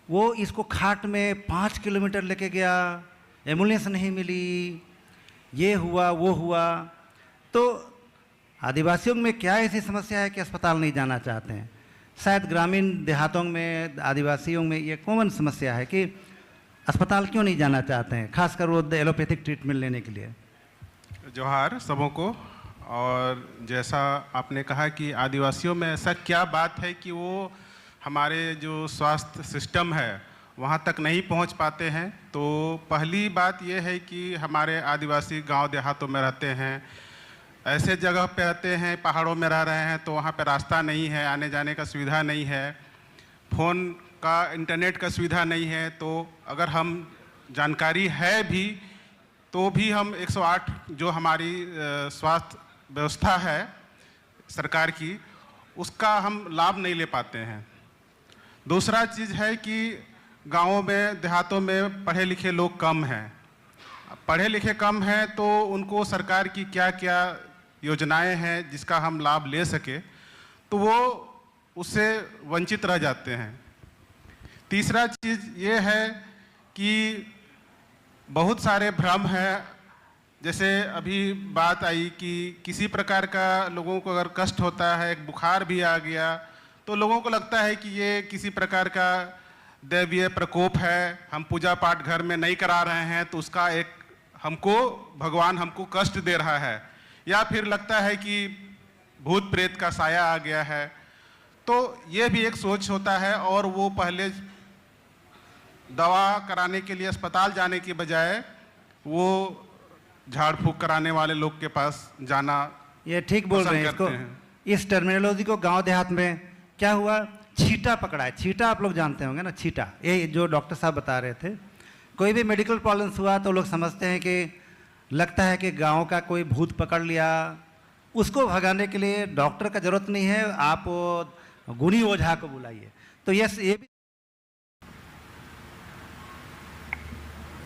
वो इसको खाट में 5 किलोमीटर लेके गया, एम्बुलेंस नहीं मिली, ये हुआ वो हुआ। तो आदिवासियों में क्या ऐसी समस्या है कि अस्पताल नहीं जाना चाहते हैं? शायद ग्रामीण देहातों में, आदिवासियों में ये कॉमन समस्या है कि अस्पताल क्यों नहीं जाना चाहते हैं, खासकर वो एलोपैथिक ट्रीटमेंट लेने के लिए। जोहार सबों को। और जैसा आपने कहा कि आदिवासियों में ऐसा क्या बात है कि वो हमारे जो स्वास्थ्य सिस्टम है वहाँ तक नहीं पहुँच पाते हैं, तो पहली बात ये है कि हमारे आदिवासी गांव देहातों में रहते हैं, ऐसे जगह पे रहते हैं, पहाड़ों में रह रहे हैं, तो वहाँ पे रास्ता नहीं है, आने जाने का सुविधा नहीं है, फ़ोन का, इंटरनेट का सुविधा नहीं है। तो अगर हम जानकारी है भी तो भी हम 108 जो हमारी स्वास्थ्य व्यवस्था है सरकार की, उसका हम लाभ नहीं ले पाते हैं। दूसरा चीज़ है कि गाँवों में, देहातों में पढ़े लिखे लोग कम हैं। पढ़े लिखे कम हैं तो उनको सरकार की क्या क्या योजनाएं हैं जिसका हम लाभ ले सके, तो वो उससे वंचित रह जाते हैं। तीसरा चीज़ ये है कि बहुत सारे भ्रम हैं। जैसे अभी बात आई कि किसी प्रकार का लोगों को अगर कष्ट होता है, एक बुखार भी आ गया, तो लोगों को लगता है कि ये किसी प्रकार का दैवीय प्रकोप है, हम पूजा पाठ घर में नहीं करा रहे हैं तो उसका एक हमको भगवान हमको कष्ट दे रहा है, या फिर लगता है कि भूत प्रेत का साया आ गया है। तो ये भी एक सोच होता है, और वो पहले दवा कराने के लिए अस्पताल जाने की बजाय वो झाड़ फूक कराने वाले लोग के पास जाना, ये ठीक बोल रहे हैं इसको। इस टर्मिनोलॉजी को गांव देहात में क्या हुआ, छींटा पकड़ा है। छींटा आप लोग जानते होंगे ना, छींटा, ये जो डॉक्टर साहब बता रहे थे। कोई भी मेडिकल प्रॉब्लम्स हुआ तो लोग समझते हैं कि लगता है कि गांव का कोई भूत पकड़ लिया, उसको भगाने के लिए डॉक्टर का जरूरत नहीं है, आप गुणी ओझा को बुलाइए। तो ये भी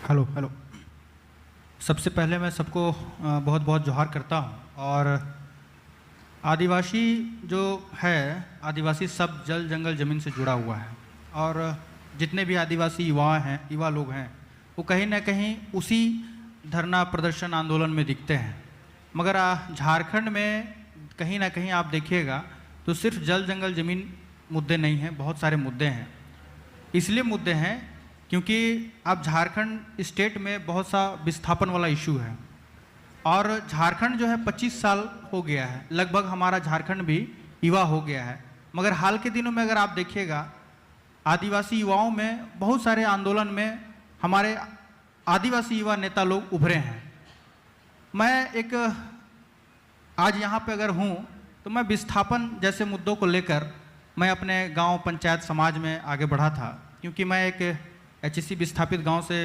हेलो, सबसे पहले मैं सबको बहुत बहुत जोहार करता हूँ। और आदिवासी जो है, आदिवासी सब जल जंगल ज़मीन से जुड़ा हुआ है, और जितने भी आदिवासी युवा लोग हैं, वो कहीं ना कहीं उसी धरना प्रदर्शन आंदोलन में दिखते हैं, मगर झारखंड में कहीं ना कहीं आप देखिएगा तो सिर्फ जल जंगल ज़मीन मुद्दे नहीं हैं, बहुत सारे मुद्दे हैं। इसलिए मुद्दे हैं क्योंकि अब झारखंड स्टेट में बहुत सा विस्थापन वाला इशू है और झारखंड जो है 25 साल हो गया है, लगभग हमारा झारखंड भी युवा हो गया है। मगर हाल के दिनों में अगर आप देखिएगा आदिवासी युवाओं में बहुत सारे आंदोलन में हमारे आदिवासी युवा नेता लोग उभरे हैं। मैं एक आज यहाँ पे अगर हूँ तो मैं विस्थापन जैसे मुद्दों को लेकर मैं अपने गांव पंचायत समाज में आगे बढ़ा था, क्योंकि मैं एक एचईसी विस्थापित गांव से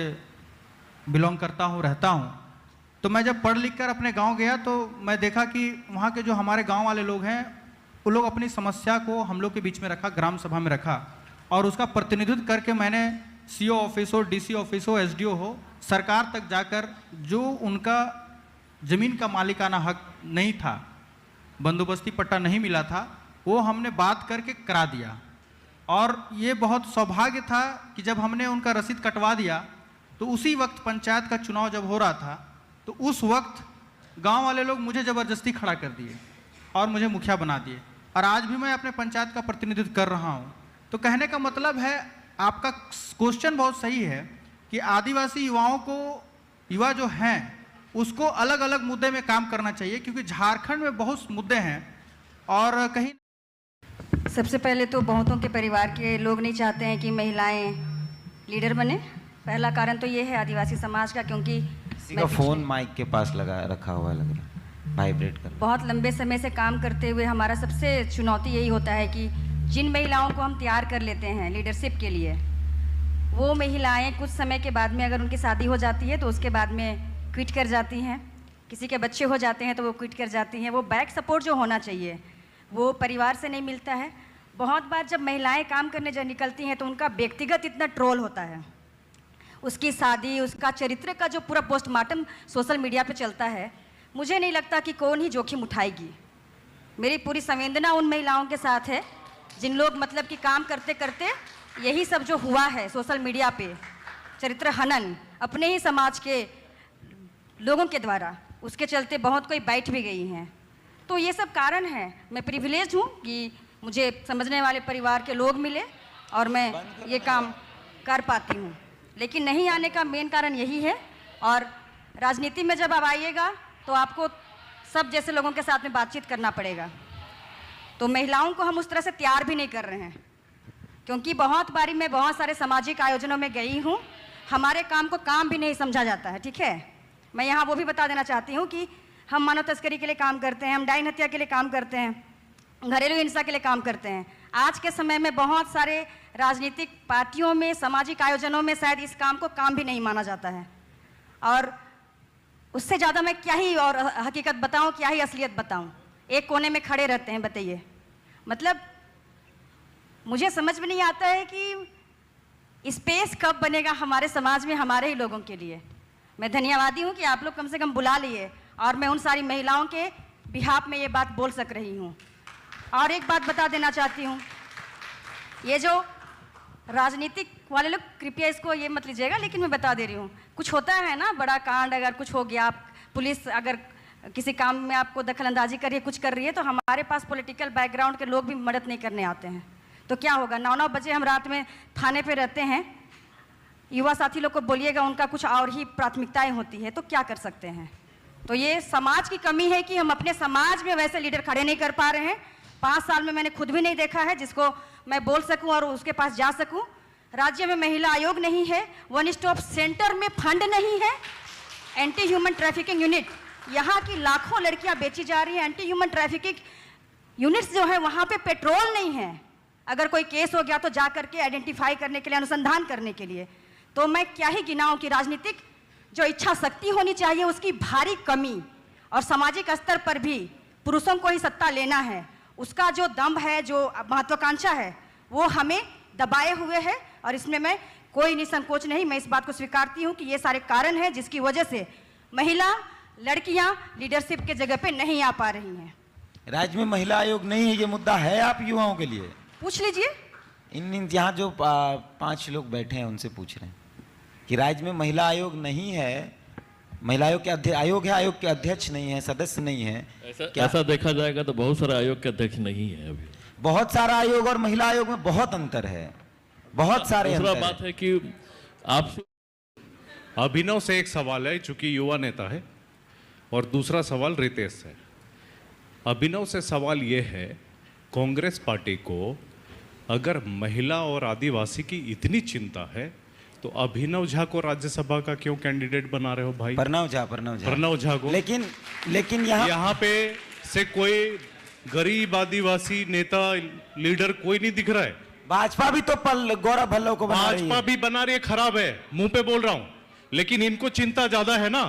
बिलोंग करता हूँ, रहता हूँ। तो मैं जब पढ़ लिख कर अपने गांव गया तो मैं देखा कि वहाँ के जो हमारे गांव वाले लोग हैं वो लोग अपनी समस्या को हम लोग के बीच में रखा, ग्राम सभा में रखा और उसका प्रतिनिधित्व करके मैंने सीओ ऑफिस हो, डीसी ऑफिस हो, एसडीओ हो, सरकार तक जाकर जो उनका ज़मीन का मालिकाना हक नहीं था, बंदोबस्ती पट्टा नहीं मिला था, वो हमने बात करके करा दिया। और ये बहुत सौभाग्य था कि जब हमने उनका रसीद कटवा दिया तो उसी वक्त पंचायत का चुनाव जब हो रहा था तो उस वक्त गांव वाले लोग मुझे ज़बरदस्ती खड़ा कर दिए और मुझे मुखिया बना दिए और आज भी मैं अपने पंचायत का प्रतिनिधित्व कर रहा हूं। तो कहने का मतलब है, आपका क्वेश्चन बहुत सही है कि आदिवासी युवाओं को, युवा जो हैं उसको अलग अलग मुद्दे में काम करना चाहिए, क्योंकि झारखंड में बहुत मुद्दे हैं और कहीं। सबसे पहले तो बहुतों के परिवार के लोग नहीं चाहते हैं कि महिलाएं लीडर बने। पहला कारण तो ये है आदिवासी समाज का, क्योंकि किसी का फोन माइक के पास लगा रखा हुआ लग रहा है, वाइब्रेट कर। बहुत लंबे समय से काम करते हुए हमारा सबसे चुनौती यही होता है कि जिन महिलाओं को हम तैयार कर लेते हैं लीडरशिप के लिए, वो महिलाएं कुछ समय के बाद में अगर उनकी शादी हो जाती है तो उसके बाद में क्विट कर जाती हैं। किसी के बच्चे हो जाते हैं तो वो क्विट कर जाती हैं। वो बैक सपोर्ट जो होना चाहिए वो परिवार से नहीं मिलता है। बहुत बार जब महिलाएं काम करने जब निकलती हैं तो उनका व्यक्तिगत इतना ट्रोल होता है, उसकी शादी, उसका चरित्र का जो पूरा पोस्टमार्टम सोशल मीडिया पे चलता है। मुझे नहीं लगता कि कौन ही जोखिम उठाएगी। मेरी पूरी संवेदना उन महिलाओं के साथ है जिन लोग मतलब कि काम करते करते यही सब जो हुआ है सोशल मीडिया पे, चरित्र हनन अपने ही समाज के लोगों के द्वारा, उसके चलते बहुत कोई बैठ भी गई हैं। तो ये सब कारण है। मैं प्रिविलेज हूँ कि मुझे समझने वाले परिवार के लोग मिले और मैं ये काम कर पाती हूँ, लेकिन नहीं आने का मेन कारण यही है। और राजनीति में जब आप आइएगा तो आपको सब जैसे लोगों के साथ में बातचीत करना पड़ेगा। तो महिलाओं को हम उस तरह से तैयार भी नहीं कर रहे हैं, क्योंकि बहुत बारी मैं बहुत सारे सामाजिक आयोजनों में गई हूँ, हमारे काम को काम भी नहीं समझा जाता है। ठीक है, मैं यहाँ वो भी बता देना चाहती हूँ कि हम मानव तस्करी के लिए काम करते हैं, हम डायन हत्या के लिए काम करते हैं, घरेलू हिंसा के लिए काम करते हैं। आज के समय में बहुत सारे राजनीतिक पार्टियों में, सामाजिक आयोजनों में शायद इस काम को काम भी नहीं माना जाता है। और उससे ज़्यादा मैं क्या ही और हकीकत बताऊं, क्या ही असलियत बताऊं। एक कोने में खड़े रहते हैं। बताइए, मतलब मुझे समझ में नहीं आता है कि स्पेस कब बनेगा हमारे समाज में हमारे ही लोगों के लिए। मैं धन्यवादी हूं कि आप लोग कम से कम बुला लिए और मैं उन सारी महिलाओं के बिहाफ में ये बात बोल सक रही हूं। और एक बात बता देना चाहती हूं, ये जो राजनीतिक वाले लोग, कृपया इसको ये मत लीजिएगा, लेकिन मैं बता दे रही हूँ, कुछ होता है ना बड़ा कांड, अगर कुछ हो गया, आप पुलिस अगर किसी काम में आपको दखल अंदाजी कर रही है, कुछ कर रही है, तो हमारे पास पॉलिटिकल बैकग्राउंड के लोग भी मदद नहीं करने आते हैं। तो क्या होगा, 9-9 बजे हम रात में थाने पे रहते हैं। युवा साथी लोग को बोलिएगा, उनका कुछ और ही प्राथमिकताएं होती है, तो क्या कर सकते हैं। तो ये समाज की कमी है कि हम अपने समाज में वैसे लीडर खड़े नहीं कर पा रहे हैं। 5 साल में मैंने खुद भी नहीं देखा है जिसको मैं बोल सकूं और उसके पास जा सकूं। राज्य में महिला आयोग नहीं है, वन स्टॉप सेंटर में फंड नहीं है, एंटी ह्यूमन ट्रैफिकिंग यूनिट, यहाँ की लाखों लड़कियां बेची जा रही है। एंटी ह्यूमन ट्रैफिकिंग यूनिट्स जो है वहाँ पे पेट्रोल नहीं है, अगर कोई केस हो गया तो जा करके आइडेंटिफाई करने के लिए, अनुसंधान करने के लिए। तो मैं क्या ही गिनाऊं कि राजनीतिक जो इच्छा शक्ति होनी चाहिए उसकी भारी कमी, और सामाजिक स्तर पर भी पुरुषों को ही सत्ता लेना है, उसका जो दम्भ है, जो महत्वाकांक्षा है, वो हमें दबाए हुए है। और इसमें मैं कोई निसंकोच नहीं, मैं इस बात को स्वीकारती हूँ कि ये सारे कारण हैं जिसकी वजह से महिला लड़कियां लीडरशिप के जगह पे नहीं आ पा रही हैं। राज्य में महिला आयोग नहीं है, ये मुद्दा है आप युवाओं के लिए? पूछ लीजिए। इन यहाँ जो 5 लोग बैठे हैं उनसे पूछ रहे हैं कि राज्य में महिला आयोग नहीं है, महिला आयोग के आयोग है, आयोग के अध्यक्ष नहीं है, सदस्य नहीं है। ऐसा देखा जाएगा तो बहुत सारे आयोग के अध्यक्ष नहीं है अभी। बहुत सारा आयोग और महिला आयोग में बहुत अंतर है, बहुत सारे दूसरा अंतर बात है कि आप अभिनव से एक सवाल है, चूंकि युवा नेता है, और दूसरा सवाल रितेश से। अभिनव से सवाल ये है, कांग्रेस पार्टी को अगर महिला और आदिवासी की इतनी चिंता है तो अभिनव झा को राज्यसभा का क्यों कैंडिडेट बना रहे हो भाई? प्रणव झा को। लेकिन यहाँ पे से कोई गरीब आदिवासी नेता लीडर कोई नहीं दिख रहा है। भाजपा भी तो गौरव भल्लव को बना रही है। भाजपा भी बना रही है, खराब है, मुंह पे बोल रहा हूं, लेकिन इनको चिंता ज्यादा है ना,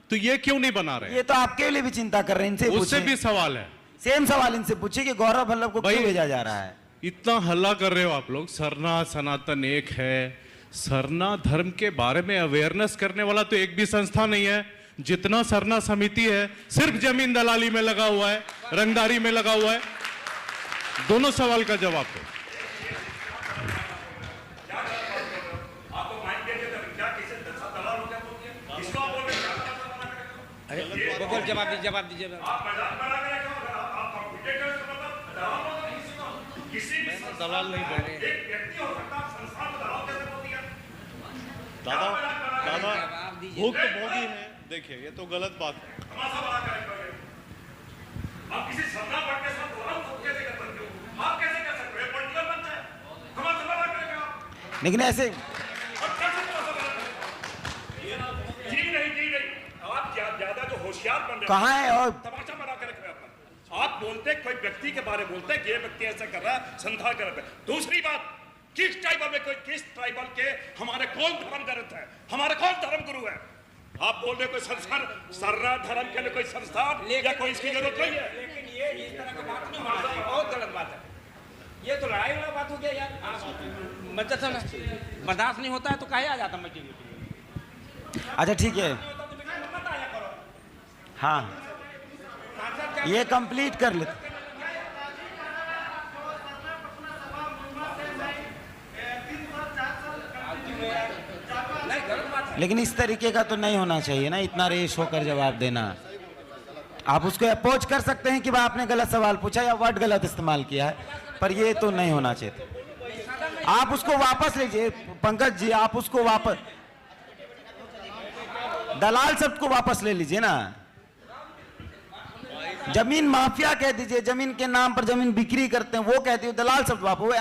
तो ये क्यों नहीं बना रहे? ये तो आपके लिए भी चिंता कर रहे हैं, इनसे उससे भी सवाल है, सेम सवाल इनसे पूछिए कि गौरव भल्लव को क्यों भेजा जा रहा है? इतना हल्ला कर रहे हो आप लोग। सरना सनातन एक है, सरना धर्म के बारे में अवेयरनेस करने वाला तो एक भी संस्था नहीं है। जितना सरना समिति है सिर्फ जमीन दलाली में लगा हुआ है, रंगदारी में लगा हुआ है। दोनों सवाल का जवाब दो। जवाब दीजिए। दलाल नहीं बोल रहे दादा, भूख तो भोगी है। देखिए ये तो गलत बात है। लेकिन ऐसे ज्यादा जो होशियार बन रहे कहाँ है और तमाशा बना के रखे अपन। आप बोलते कोई व्यक्ति के बारे बोलते कि ये व्यक्ति ऐसा कर रहा है, संस्था कर रहा है। दूसरी बात, किस ट्राइबल में कोई किस ट्राइबल के हमारे कौन धर्म ग्रंथ है, हमारे कौन धर्म गुरु है? आप बोल रहे कोई संस्थान, सर्रा धर्म के लिए कोई संस्थान या कोई इसकी जरूरत नहीं है। लेकिन ये इस तरह की बात नहीं होना चाहिए, बहुत गलत बात है। ये तो लड़ाई वाला बात हो गया यार। बर्दाश्त नहीं होता है तो काहे आ जाता मीटिंग। अच्छा ठीक है, हाँ ये कंप्लीट कर लेते। लेकिन इस तरीके का तो नहीं होना चाहिए ना, इतना रेश होकर जवाब देना। आप उसको अपोज कर सकते हैं कि भाई आपने गलत सवाल पूछा या वर्ड गलत इस्तेमाल किया है, पर ये तो नहीं होना चाहिए। आप उसको वापस लीजिए पंकज जी, आप उसको वापस, दलाल शब्द को वापस ले लीजिए ना। जमीन माफिया कह दीजिए, जमीन के नाम पर जमीन बिक्री करते हैं वो कहते हैं, दलाल शब्द वापस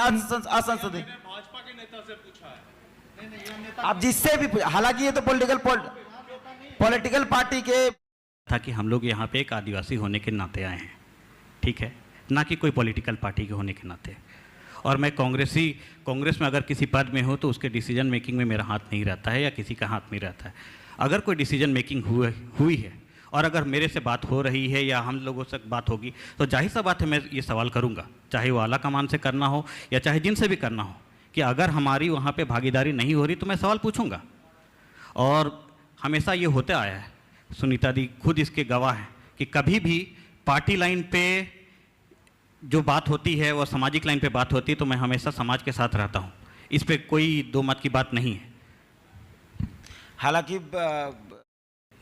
असंसदीय। भाजपा के नेता से पूछा है, आप जिससे भी, हालांकि ये तो पॉलिटिकल पार्टी के था कि हम लोग यहाँ पे एक आदिवासी होने के नाते आए हैं, ठीक है, ना कि कोई पॉलिटिकल पार्टी के होने के नाते। और मैं कांग्रेस में अगर किसी पद में हो तो उसके डिसीजन मेकिंग में मेरा हाथ नहीं रहता है या किसी का हाथ नहीं रहता है। अगर कोई डिसीजन मेकिंग हुई है और अगर मेरे से बात हो रही है या हम लोगों से बात होगी तो जाहिर सा बात है मैं ये सवाल करूँगा, चाहे वो आला कमान से करना हो या चाहे जिनसे भी करना हो, कि अगर हमारी वहाँ पे भागीदारी नहीं हो रही तो मैं सवाल पूछूंगा। और हमेशा ये होता आया है, सुनीता दी खुद इसके गवाह हैं कि कभी भी पार्टी लाइन पे जो बात होती है और सामाजिक लाइन पे बात होती है तो मैं हमेशा समाज के साथ रहता हूँ, इस पे कोई दो मत की बात नहीं है। हालांकि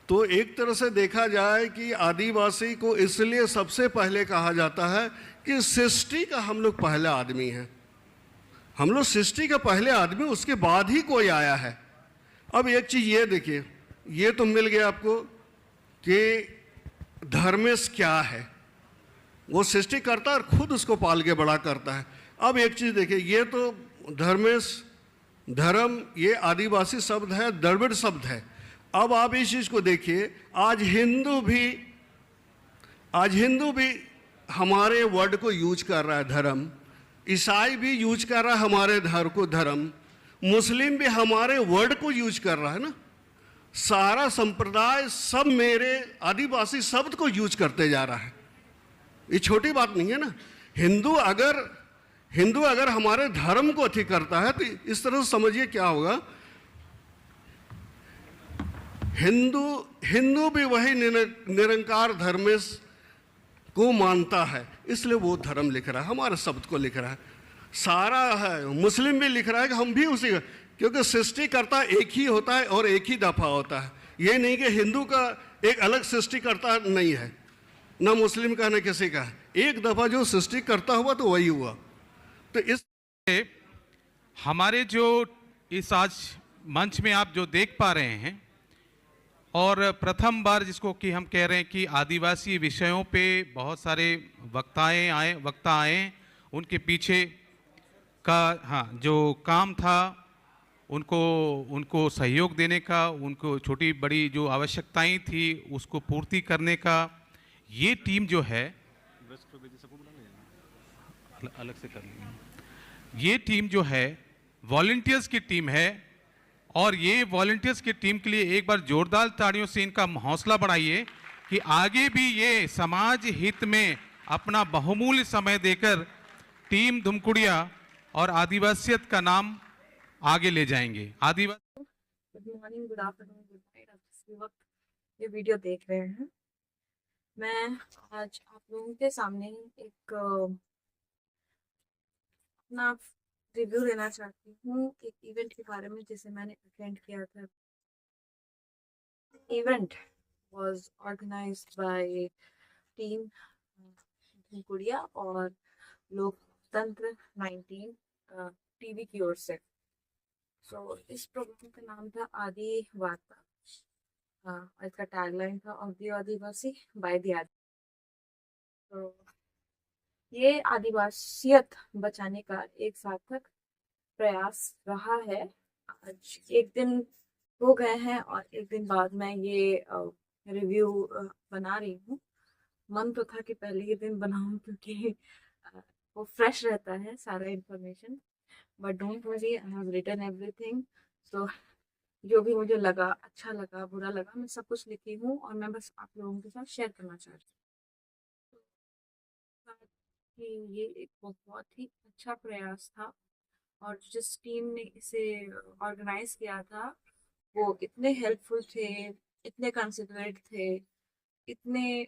तो एक तरह से देखा जाए कि आदिवासी को इसलिए सबसे पहले कहा जाता है कि सृष्टि का हम लोग पहला आदमी हैं, हम लोग सृष्टि का पहले आदमी, उसके बाद ही कोई आया है। अब एक चीज़ ये देखिए, ये तो मिल गया आपको कि धर्मेश क्या है, वो सृष्टि करता है और खुद उसको पाल के बड़ा करता है। अब एक चीज़ देखिए, ये तो धर्मेश, धर्म ये आदिवासी शब्द है, द्रविड़ शब्द है। अब आप इस चीज़ को देखिए, आज हिंदू भी हमारे वर्ड को यूज कर रहा है धर्म, ईसाई भी यूज कर रहा है हमारे धर्म को धर्म, मुस्लिम भी हमारे वर्ड को यूज कर रहा है ना। सारा संप्रदाय सब मेरे आदिवासी शब्द को यूज करते जा रहा है, ये छोटी बात नहीं है ना। हिंदू अगर हमारे धर्म को अति करता है तो इस तरह से समझिए क्या होगा। हिंदू भी वही निरंकार धर्मेश को मानता है, इसलिए वो धर्म लिख रहा है, हमारे शब्द को लिख रहा है। सारा है, मुस्लिम भी लिख रहा है कि हम भी उसी, क्योंकि सृष्टिकर्ता एक ही होता है और एक ही दफा होता है। ये नहीं कि हिंदू का एक अलग सृष्टिकर्ता नहीं है, ना मुस्लिम का, ना किसी का है। एक दफा जो सृष्टि करता हुआ तो वही हुआ। तो इस हमारे जो इस आज मंच में आप जो देख पा रहे हैं, और प्रथम बार जिसको कि हम कह रहे हैं कि आदिवासी विषयों पे बहुत सारे वक्ता आए, उनके पीछे का जो काम था उनको सहयोग देने का, उनको छोटी बड़ी जो आवश्यकताएं थी उसको पूर्ति करने का, ये टीम जो है अलग से कर लेंगे। ये टीम जो है वॉलंटियर्स की टीम है, और ये वॉलंटियर्स की टीम के लिए एक बार जोरदार तालियों से इनका हौसला बढ़ाइए कि आगे भी ये समाज हित में अपना बहुमूल्य समय देकर टीम धुमकुड़िया और आदिवासियत का नाम आगे ले जाएंगे। आदिवासी good morning, good afternoon, good night. आप जिस वक्त ये वीडियो देख रहे हैं, मैं आज आप लोगों के सामने एक अपना रिव्यू देना चाहती हूँ एक इवेंट के बारे में जिसे मैंने अटेंड किया था। Event was organised by team Dhumkuriya और लोकतंत्र 19 टीवी की ओर से। सो इस प्रोग्राम का नाम था आदि वार्ता। और इसका टैगलाइन था of the Adivasi by the आदि। तो ये आदिवासियत बचाने का एक सार्थक प्रयास रहा है। आज एक दिन हो गए हैं और एक दिन बाद मैं ये रिव्यू बना रही हूँ। मन तो था कि पहले ही दिन बनाऊं क्योंकि वो फ्रेश रहता है सारा information, but don't worry, I have written everything. So जो भी मुझे लगा, अच्छा लगा, बुरा लगा, मैं सब कुछ लिखी हूँ और मैं बस आप लोगों के साथ शेयर करना चाहती हूँ कि ये एक बहुत ही अच्छा प्रयास था और जिस टीम ने इसे ऑर्गेनाइज किया था वो इतने हेल्पफुल थे, इतने कंसिडरेट थे, इतने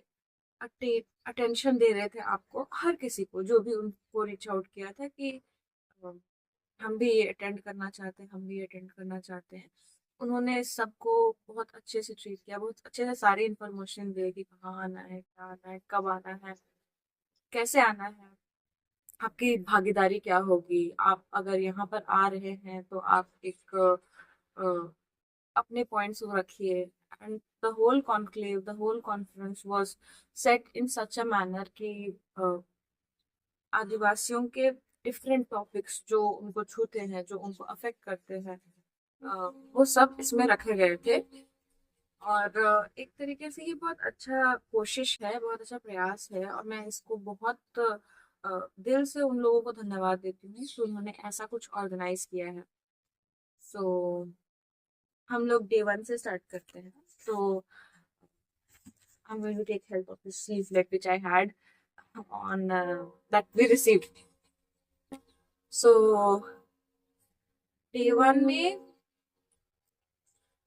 अटेंशन दे रहे थे आपको, हर किसी को जो भी उनको रीच आउट किया था कि हम भी ये अटेंड करना चाहते हैं, हम भी अटेंड करना चाहते हैं। उन्होंने सबको बहुत अच्छे से ट्रीट किया, बहुत अच्छे से सारी इन्फॉर्मेशन दे कि कहाँ आना है, क्या आना है, कब आना है, कैसे आना है, आपकी भागीदारी क्या होगी, आप अगर यहाँ पर आ रहे हैं तो आप एक अपने पॉइंट्स रखिए। And the whole conclave, the whole conference was set in such a manner कि आदिवासियों के डिफरेंट टॉपिक्स जो उनको छूते हैं, जो उनको अफेक्ट करते हैं, वो सब इसमें रखे गए थे। और एक तरीके से ये बहुत अच्छा कोशिश है, बहुत अच्छा प्रयास है और मैं इसको बहुत दिल से उन लोगों को धन्यवाद देती हूँ कि उन्होंने ऐसा कुछ ऑर्गेनाइज किया है। सो हम लोग डे 1 से स्टार्ट करते हैं। तो I'm going to take help of this leaflet which I had on that we received. So day 1 में,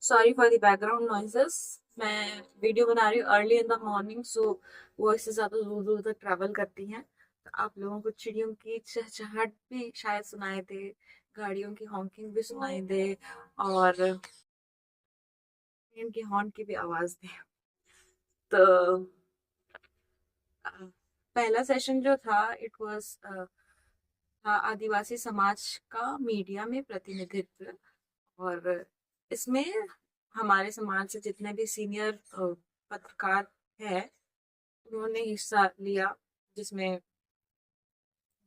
sorry for the background noises, मैं वीडियो बना रही हूँ अर्ली इन द मॉर्निंग, सो वो इससे ज़्यादा दूर दूर तक ट्रैवल करती हैं, तो आप लोगों को चिड़ियों की चहचहाहट भी शायद सुनाई दे, गाड़ियों की हॉकिंग भी सुनाई दे और ट्रेन के हॉर्न की भी आवाज़ दे। तो पहला सेशन जो था इट वाज आदिवासी समाज का मीडिया में प्रतिनिधित्व, और इसमें हमारे समाज से जितने भी सीनियर पत्रकार हैं उन्होंने हिस्सा लिया, जिसमें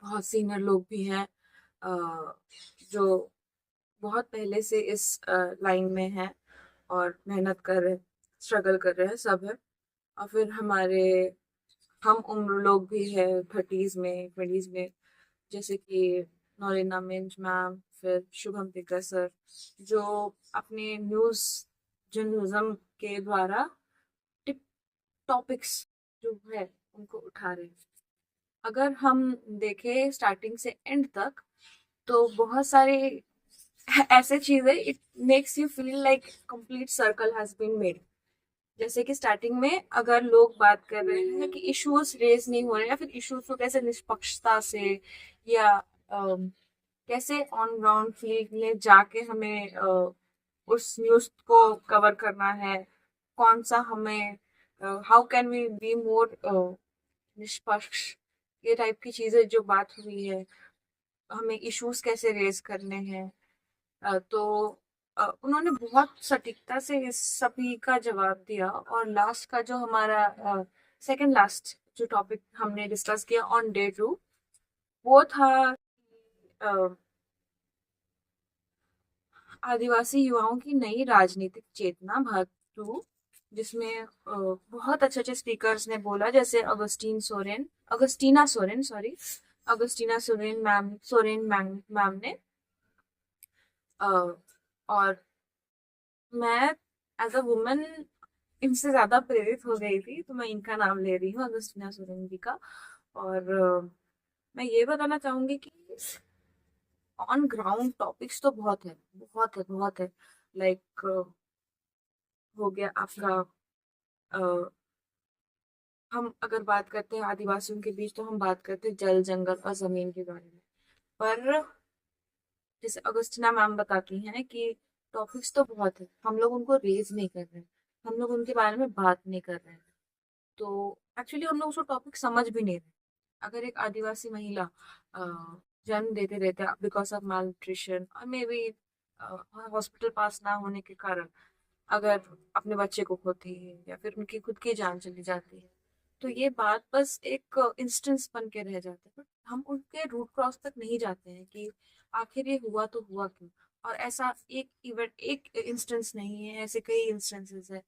बहुत सीनियर लोग भी हैं जो बहुत पहले से इस लाइन में हैं और मेहनत कर रहे, स्ट्रगल कर रहे हैं, सब है। और फिर हमारे हम उम्र लोग भी हैं 30s में, 20s में, जैसे कि नौरीना मिंज मैम, फिर शुभम तिग्गा सर, जो अपने न्यूज़ जर्नलिज्म के द्वारा टॉपिक्स जो है उनको उठा रहे हैं। अगर हम देखें स्टार्टिंग से एंड तक तो बहुत सारे ऐसे चीज़ें, it makes you feel like complete circle has been made. जैसे कि स्टार्टिंग में अगर लोग बात कर रहे हैं कि इश्यूज रेज नहीं हो रहे या फिर इश्यूज को कैसे निष्पक्षता से या कैसे ऑन ग्राउंड फील्ड में जाके हमें उस न्यूज़ को कवर करना है, कौन सा हमें how can we be more निष्पक्ष, ये टाइप की चीज़ें जो बात हुई है, हमें इश्यूज कैसे रेज करने हैं। तो उन्होंने बहुत सटीकता से इस सभी का जवाब दिया। और लास्ट का जो हमारा सेकंड लास्ट जो टॉपिक हमने डिस्कस किया ऑन डे 2, वो था आदिवासी युवाओं की नई राजनीतिक चेतना भाग 2, जिसमें बहुत अच्छे अच्छे स्पीकर्स ने बोला, जैसे अगस्टीना सोरेन मैम ने। और मैं एज अ वुमन इनसे ज़्यादा प्रेरित हो गई थी, तो मैं इनका नाम ले रही हूँ, अगस्टीना सोरेन जी का। और मैं ये बताना चाहूँगी कि ऑन ग्राउंड टॉपिक्स तो बहुत है। लाइक हो गया आपका हम अगर बात करते हैं आदिवासियों के बीच, तो हम बात करते हैं जल, जंगल और ज़मीन के बारे में। पर जैसे अगस्टिना मैम बताती हैं कि टॉपिक्स तो बहुत है, हम लोग उनको रेज नहीं कर रहे हैं, हम लोग उनके बारे में बात नहीं कर रहे हैं। तो एक्चुअली हम लोग उसको टॉपिक समझ भी नहीं रहे। अगर एक आदिवासी महिला जन्म देते रहते बिकॉज ऑफ माल न्यूट्रिशन और मे बी हॉस्पिटल पास ना होने के कारण अगर अपने बच्चे को खोती है या फिर उनकी खुद की जान चली जाती है, तो ये बात बस एक इंस्टेंस बन के रह जाता है। बट हम उनके रूट क्रॉस तक नहीं जाते हैं कि आखिर ये हुआ तो हुआ क्यों। और ऐसा एक इवेंट, एक इंस्टेंस नहीं है, ऐसे कई इंस्टेंसेस है।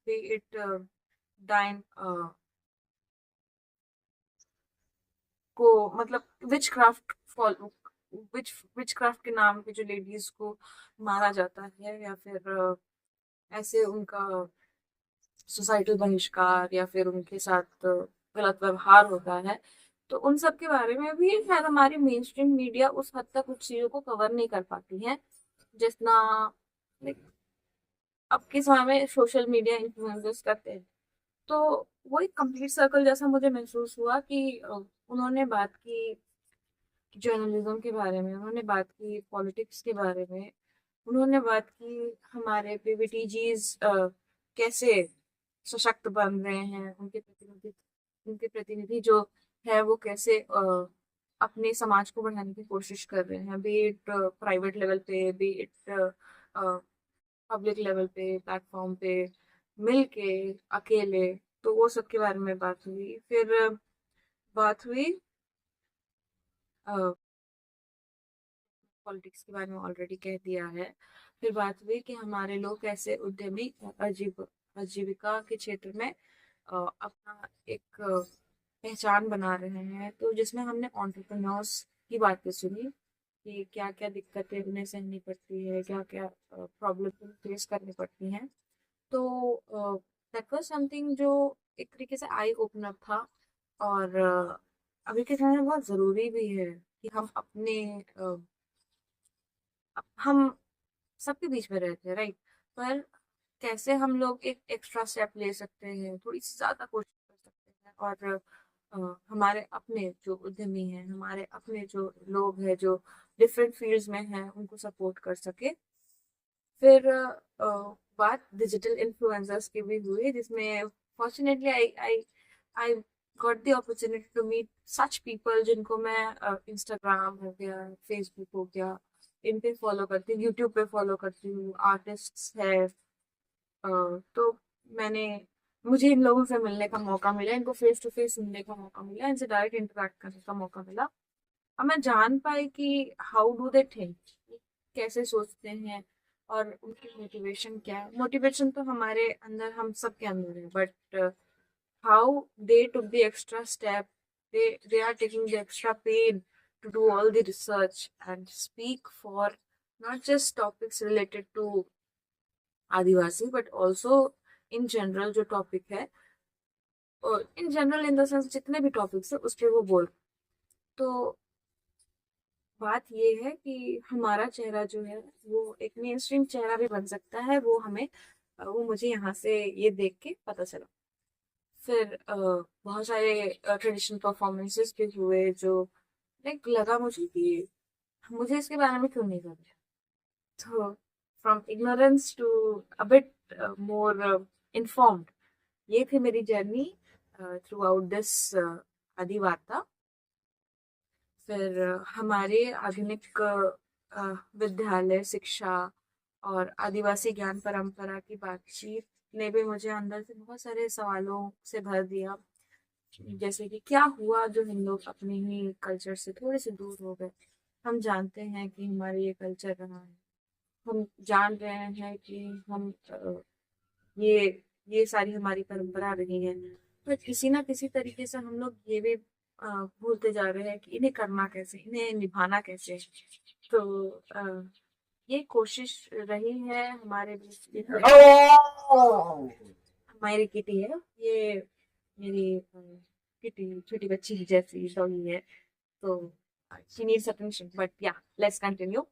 इट डाइन को मतलब विच क्राफ्ट के नाम पे जो लेडीज को मारा जाता है, या फिर ऐसे उनका सोसाइटल बहिष्कार या फिर उनके साथ गलत व्यवहार होता है। तो उन सब के बारे में भी शायद हमारी मेन स्ट्रीम मीडिया उस हद तक उस चीज़ों को कवर नहीं कर पाती है जितना अब के समय में सोशल मीडिया इन्फ्लुएंसर्स करते हैं। तो वो एक कंप्लीट सर्कल जैसा मुझे महसूस हुआ कि उन्होंने बात की जर्नलिज्म के बारे में, उन्होंने बात की पॉलिटिक्स के बारे में, उन्होंने बात की हमारे पीवीटीजीज कैसे सशक्त बन रहे हैं, उनके प्रतिनिधि जो है वो कैसे अपने समाज को बढ़ाने की कोशिश कर रहे हैं, बी इट प्राइवेट लेवल पे, बी इट पब्लिक लेवल पे, प्लेटफॉर्म पे, मिल के, अकेले। तो वो सब के बारे में बात हुई। फिर बात हुई पॉलिटिक्स के बारे में ऑलरेडी कह दिया है। फिर बात हुई कि हमारे लोग कैसे उद्यमी आजीविका के क्षेत्र में अपना एक पहचान बना रहे हैं। तो जिसमें हमने एंटरप्रेन्योर्स की बातें सुनी कि क्या क्या दिक्कतें उन्हें सहनी पड़ती है, क्या क्या प्रॉब्लम फेस करनी पड़ती हैं। तो दैट वाज समथिंग जो एक तरीके से आई ओपनर था। और अभी के समय में बहुत ज़रूरी भी है कि हम अपने हम सबके बीच में रहते हैं, राइट, पर कैसे हम लोग एक एक्स्ट्रा स्टेप ले सकते हैं, थोड़ी सी ज़्यादा कोशिश कर सकते हैं और हमारे अपने जो उद्यमी हैं, हमारे अपने जो लोग हैं जो डिफरेंट फील्ड्स में हैं, उनको सपोर्ट कर सके। फिर बात डिजिटल इन्फ्लुएंसर्स की भी हुई, जिसमें fortunately I got the opportunity to meet such people जिनको मैं इंस्टाग्राम हो गया, फेसबुक हो गया, इन पे फॉलो करती हूँ, यूट्यूब पे फॉलो करती हूँ, आर्टिस्ट्स है। तो मुझे इन लोगों से मिलने का मौका मिला, इनको फेस टू फेस सुनने का मौका मिला, इनसे डायरेक्ट इंटरेक्ट करने का मौका मिला। अब मैं जान पाई कि हाउ डू दे थिंक, कैसे सोचते हैं और उनकी मोटिवेशन क्या है। मोटिवेशन तो हमारे अंदर, हम सब के अंदर है, but how they took the extra step, they are taking the extra pain to do all the research and speak for not just topics related to Adivasi but also in general जो topic है, और in general in the sense जितने भी topics है उस पर वो बोल। तो बात ये है कि हमारा चेहरा जो है वो एक मेन स्ट्रीम चेहरा भी बन सकता है, वो मुझे यहाँ से ये देख के पता चला। फिर बहुत सारे ट्रेडिशनल परफॉर्मेंसेस भी हुए जो लाइक लगा मुझे कि मुझे इसके बारे में क्यों नहीं पता। तो from ignorance to a bit more informed, ये थी मेरी जर्नी थ्रू आउट दिस आदि वार्ता। फिर हमारे आधुनिक विद्यालय शिक्षा और आदिवासी ज्ञान परंपरा की बातचीत ने भी मुझे अंदर से बहुत सारे सवालों से भर दिया, जैसे कि क्या हुआ जो हम लोग अपने ही कल्चर से थोड़े से दूर हो गए। हम जानते हैं कि हमारे ये कल्चर रहा है, हम जान रहे हैं कि हम ये सारी हमारी परंपरा रही है, पर किसी ना किसी तरीके से हम लोग ये भी भूलते जा रहे हैं कि इन्हें करना कैसे, इन्हें निभाना कैसे। तो ये कोशिश रही है हमारे बीच की। हमारी किटी है ये, मेरी किटी छोटी बच्ची जैसी डॉगी है, तो she needs attention, but yeah, let's continue.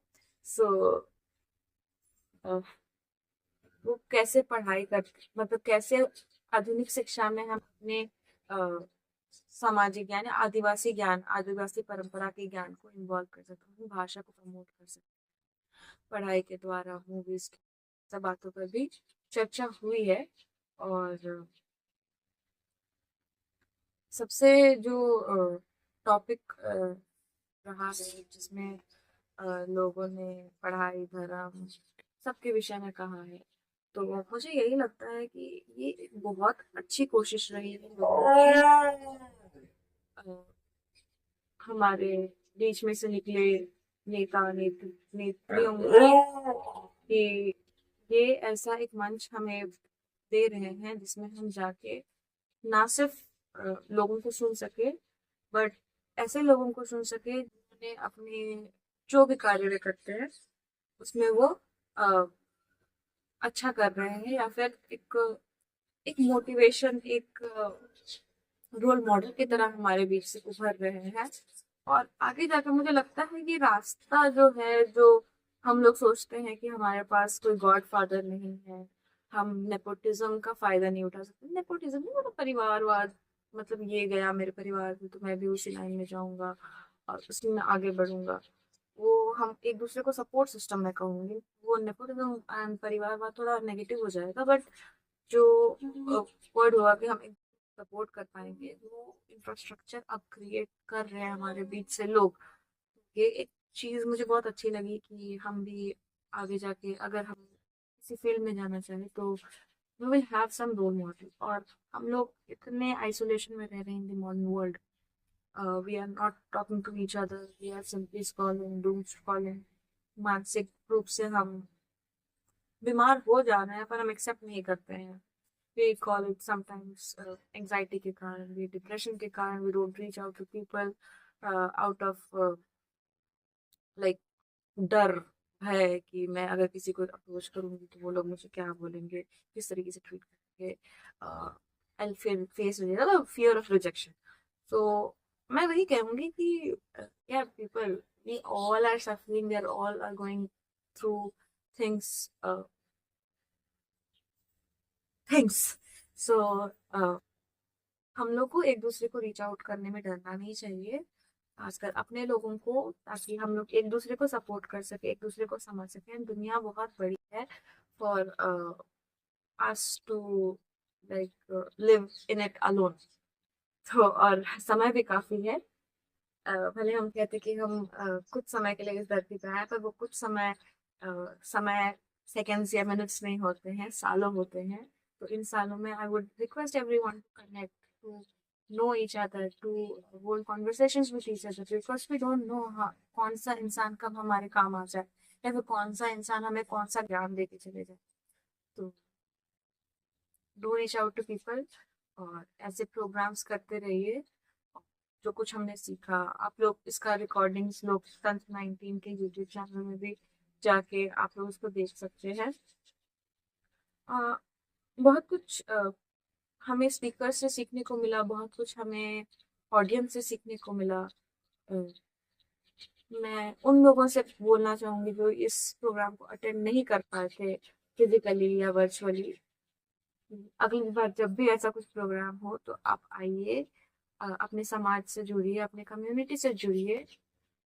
So वो कैसे पढ़ाई कर, मतलब कैसे आधुनिक शिक्षा में हम अपने सामाजिक ज्ञान या आदिवासी ज्ञान, आदिवासी परंपरा के ज्ञान को इन्वॉल्व कर सकते हैं, भाषा को प्रमोट कर सकते हैं पढ़ाई के द्वारा, मूवीज, सब बातों पर भी चर्चा हुई है। और सबसे जो टॉपिक रहा है जिसमें लोगों ने पढ़ाई, धर्म, सबके विषय में कहा है, तो मुझे यही लगता है कि ये एक बहुत अच्छी कोशिश रही है हमारे बीच में से निकले नेता नेत्रियों कि ये ऐसा एक मंच हमें दे रहे हैं जिसमें हम जाके ना सिर्फ लोगों को सुन सके, बट ऐसे लोगों को सुन सके जिन्होंने अपने जो भी कार्य वे करते हैं उसमें वो अच्छा कर रहे हैं, या फिर एक मोटिवेशन, एक रोल मॉडल की तरह हमारे बीच से उभर रहे हैं। और आगे जाकर मुझे लगता है कि रास्ता जो है, जो हम लोग सोचते हैं कि हमारे पास कोई गॉड फादर नहीं है, हम नेपोटिज्म का फायदा नहीं उठा सकते। नेपोटिज्म नहीं, मतलब परिवारवाद, मतलब ये गया मेरे परिवार में तो मैं भी उसी लाइन में जाऊंगा और उसी में आगे बढ़ूंगा, वो हम एक दूसरे को सपोर्ट सिस्टम में कहूंगी, वो नेपोटिज्म एंड परिवारवाद थोड़ा नेगेटिव हो जाएगा, बट जो वर्ड हुआ कि हम सपोर्ट कर पाएंगे, वो इंफ्रास्ट्रक्चर अब क्रिएट कर रहे हैं हमारे बीच से लोग। ये एक चीज़ मुझे बहुत अच्छी लगी कि हम भी आगे जाके अगर हम किसी फील्ड में जाना चाहें तो we will have some role model। और हम लोग इतने आइसोलेशन में रह रहे हैं in the modern world, we are not talking to each other, we are simply scrolling, doom scrolling। मानसिक रूप से हम बीमार हो जा रहे हैं पर हम एक्सेप्ट नहीं करते हैं। we call it sometimes anxiety के कारण, we depression के कारण, we don't reach out to people out of like डर है कि मैं अगर किसी को अप्रोच करूंगी तो वो लोग मुझे क्या बोलेंगे, किस तरीके से ट्रीट करेंगे, I'll face fear of rejection. तो मैं वही कहूंगी कि yeah, people, we all are suffering, we are all are going through things, so हम लोग को एक दूसरे को रीच आउट करने में डरना नहीं चाहिए, खासकर अपने लोगों को, ताकि हम लोग एक दूसरे को सपोर्ट कर सके, एक दूसरे को समझ सकें। दुनिया बहुत बड़ी है for us to like live in it alone. तो और समय भी काफ़ी है, भले हम कहते कि हम कुछ समय के लिए इस धरती पर आए, पर वो कुछ समय सेकेंड्स या मिनट्स नहीं होते हैं, सालों होते हैं। तो इन सालों में I would request everyone to connect, to know each other, to hold conversations with each other, because we don't know कौन सा इंसान कब हमारे काम आ जाए, या फिर कौन सा इंसान हमें कौन सा ज्ञान दे के चले जाए। तो do reach out to people और ऐसे प्रोग्राम्स करते रहिए। जो कुछ हमने सीखा, आप लोग इसका रिकॉर्डिंग्स लोकतंत्र 19 के यूट्यूब चैनल में भी जाके आप लोग उसको देख सकते हैं। बहुत कुछ हमें स्पीकर से सीखने को मिला, बहुत कुछ हमें ऑडियंस से सीखने को मिला। मैं उन लोगों से बोलना चाहूँगी जो इस प्रोग्राम को अटेंड नहीं कर पाए थे फिजिकली या वर्चुअली, अगली बार जब भी ऐसा कुछ प्रोग्राम हो तो आप आइए, अपने समाज से जुड़िए, अपने कम्युनिटी से जुड़िए,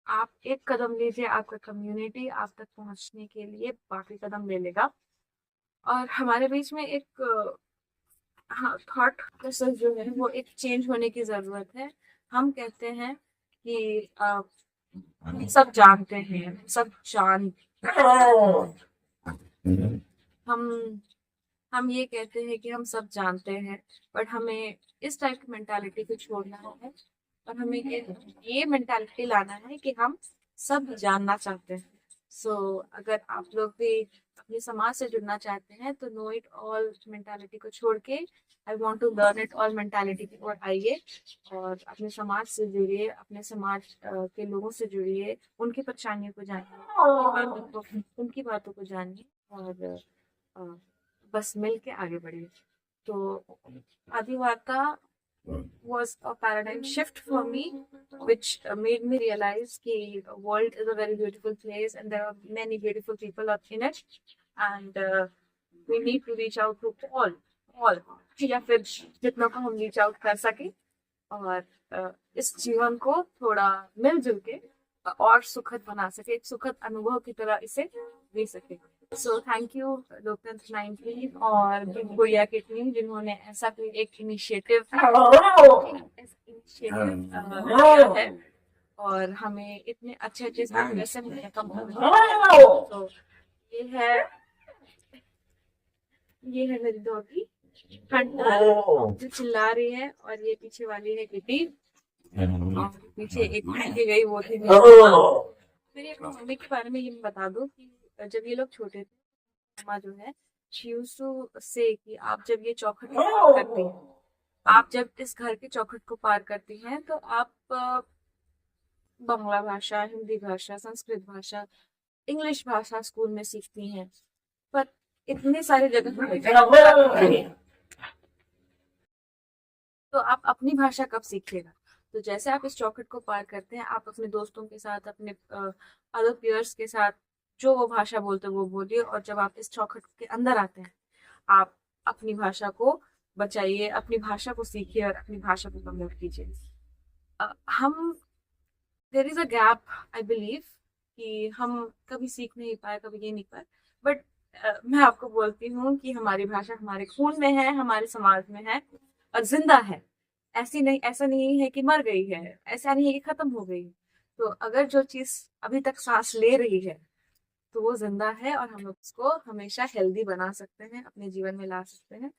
आप एक कदम लीजिए, आपका कम्युनिटी आप तक पहुंचने के लिए बाकी कदम ले लेगा। और हमारे बीच में एक हाँ थॉट प्रोसेस जो है वो एक चेंज होने की ज़रूरत है। हम कहते हैं कि हम सब जानते हैं, सब जान हम ये कहते हैं कि हम सब जानते हैं, बट हमें इस टाइप की मेंटालिटी को छोड़ना है और हमें ये मेंटालिटी लाना है कि हम सब जानना चाहते हैं। सो अगर आप लोग भी अपने समाज से जुड़ना चाहते हैं तो नो इट ऑल मेंटालिटी को छोड़ के I want to learn it all mentality की ओर आइए और अपने समाज से जुड़िए, अपने समाज के लोगों से जुड़िए, उनकी परेशानियों को जानिए, उनकी बातों को जानिए और बस मिल के आगे बढ़िए। तो आदिवाता was a paradigm shift for me, which made me realize that the world is a very beautiful place and there are many beautiful people up in it, and we need to reach out to all या फिर जितना को हम reach out कर सके और इस जीवन को थोड़ा मिलजुल के और सुखद बना सके, एक सुखद अनुभव की तरह इसे जी सके। सो थैंक यू लोकतंत्र 19 और गुड़िया की टीम जिन्होंने ऐसा कोई एक इनिशिएटिव किया है और हमें इतने अच्छे अच्छे से मिलने का मौका मिला। तो ये है मेरी डॉगी जो चिल्ला रही है और ये पीछे वाली है किटी और पीछे एक भागी गई वो थी मेरी अपनी मम्मी के बारे में ये बता दो कि जब ये लोग छोटे थे, मम्मा जो है शी यूज्ड टू से कि आप जब ये चौखट को पार करती हैं, आप जब इस घर के चौखट को पार करती हैं तो आप बांग्ला भाषा, हिंदी भाषा, संस्कृत भाषा, इंग्लिश भाषा स्कूल में सीखती हैं, पर इतने सारे जगह तो आप अपनी भाषा कब सीखिएगा। तो जैसे आप इस चौखट को पार करते हैं, आप अपने दोस्तों के साथ, अपने अदर पीयर्स के साथ जो वो भाषा बोलते हैं वो बोलिए, और जब आप इस चौखट के अंदर आते हैं आप अपनी भाषा को बचाइए, अपनी भाषा को सीखिए और अपनी भाषा को प्रमोट कीजिए। हम there is a gap I believe कि हम कभी सीख नहीं पाए, कभी ये नहीं पाए, बट मैं आपको बोलती हूँ कि हमारी भाषा हमारे खून में है, हमारे समाज में है और जिंदा है। ऐसा नहीं है कि मर गई है, ऐसा नहीं है कि खत्म हो गई। तो अगर जो चीज अभी तक सांस ले रही है तो वो जिंदा है और हम लोग उसको हमेशा हेल्दी बना सकते हैं, अपने जीवन में ला सकते हैं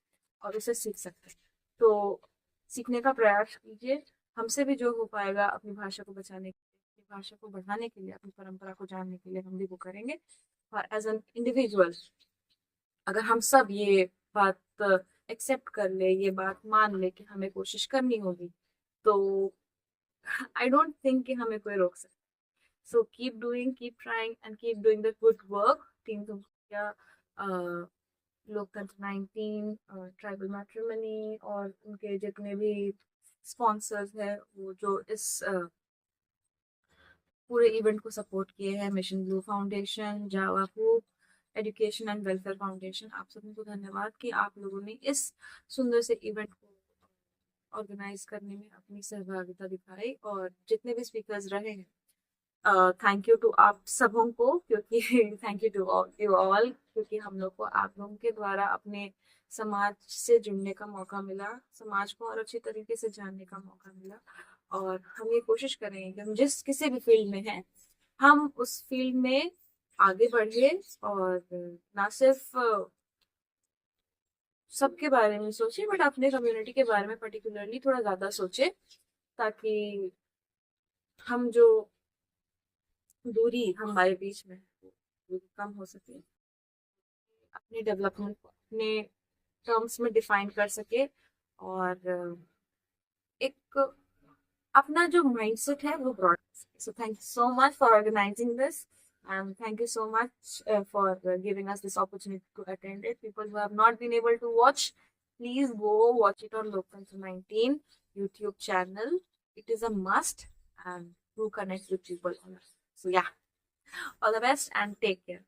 और उसे सीख सकते हैं। तो सीखने का प्रयास कीजिए, हमसे भी जो हो पाएगा अपनी भाषा को बचाने के लिए, अपनी भाषा को बढ़ाने के लिए, अपनी परंपरा को जानने के लिए हम भी वो करेंगे। और एज एन इंडिविजुअल अगर हम सब ये बात एक्सेप्ट कर ले, ये बात मान ले कि हमें कोशिश करनी होगी, तो आई डोंट थिंक कि हमें कोई रोक सकता। So keep doing, keep trying and keep doing the good work. Team लोकतंत्र 19, ट्राइबल मैट्रिमनी और उनके जितने भी स्पॉन्सर्स हैं वो जो इस पूरे इवेंट को सपोर्ट किए हैं, mission blue foundation, Java food education and welfare foundation, आप सभी को धन्यवाद कि आप लोगों ने इस सुंदर से इवेंट को ऑर्गेनाइज करने में अपनी सहभागिता दिखाई। और जितने भी स्पीकर्स रहे हैं, थैंक यू टू आप सबों को, क्योंकि thank you to you all, क्योंकि हम लोग को आप लोगों के द्वारा अपने समाज से जुड़ने का मौका मिला, समाज को और अच्छी तरीके से जानने का मौका मिला। और हम ये कोशिश करेंगे कि हम जिस किसी भी फील्ड में हैं, हम उस फील्ड में आगे बढ़े और ना सिर्फ सबके बारे में सोचे बट अपने कम्युनिटी के बारे में पर्टिकुलरली थोड़ा ज़्यादा सोचे, ताकि हम जो दूरी हमारे बीच में कम हो सके, अपने डेवलपमेंट को अपने टर्म्स में डिफाइन कर सके और एक अपना जो माइंडसेट है वो broad. So thank you so much for organising this and thank you so much for giving us this opportunity to attend it. People who have not been able to watch, please go watch it on Lokantra 19 YouTube channel. It is a must and do connect with people. So yeah, all the best and take care.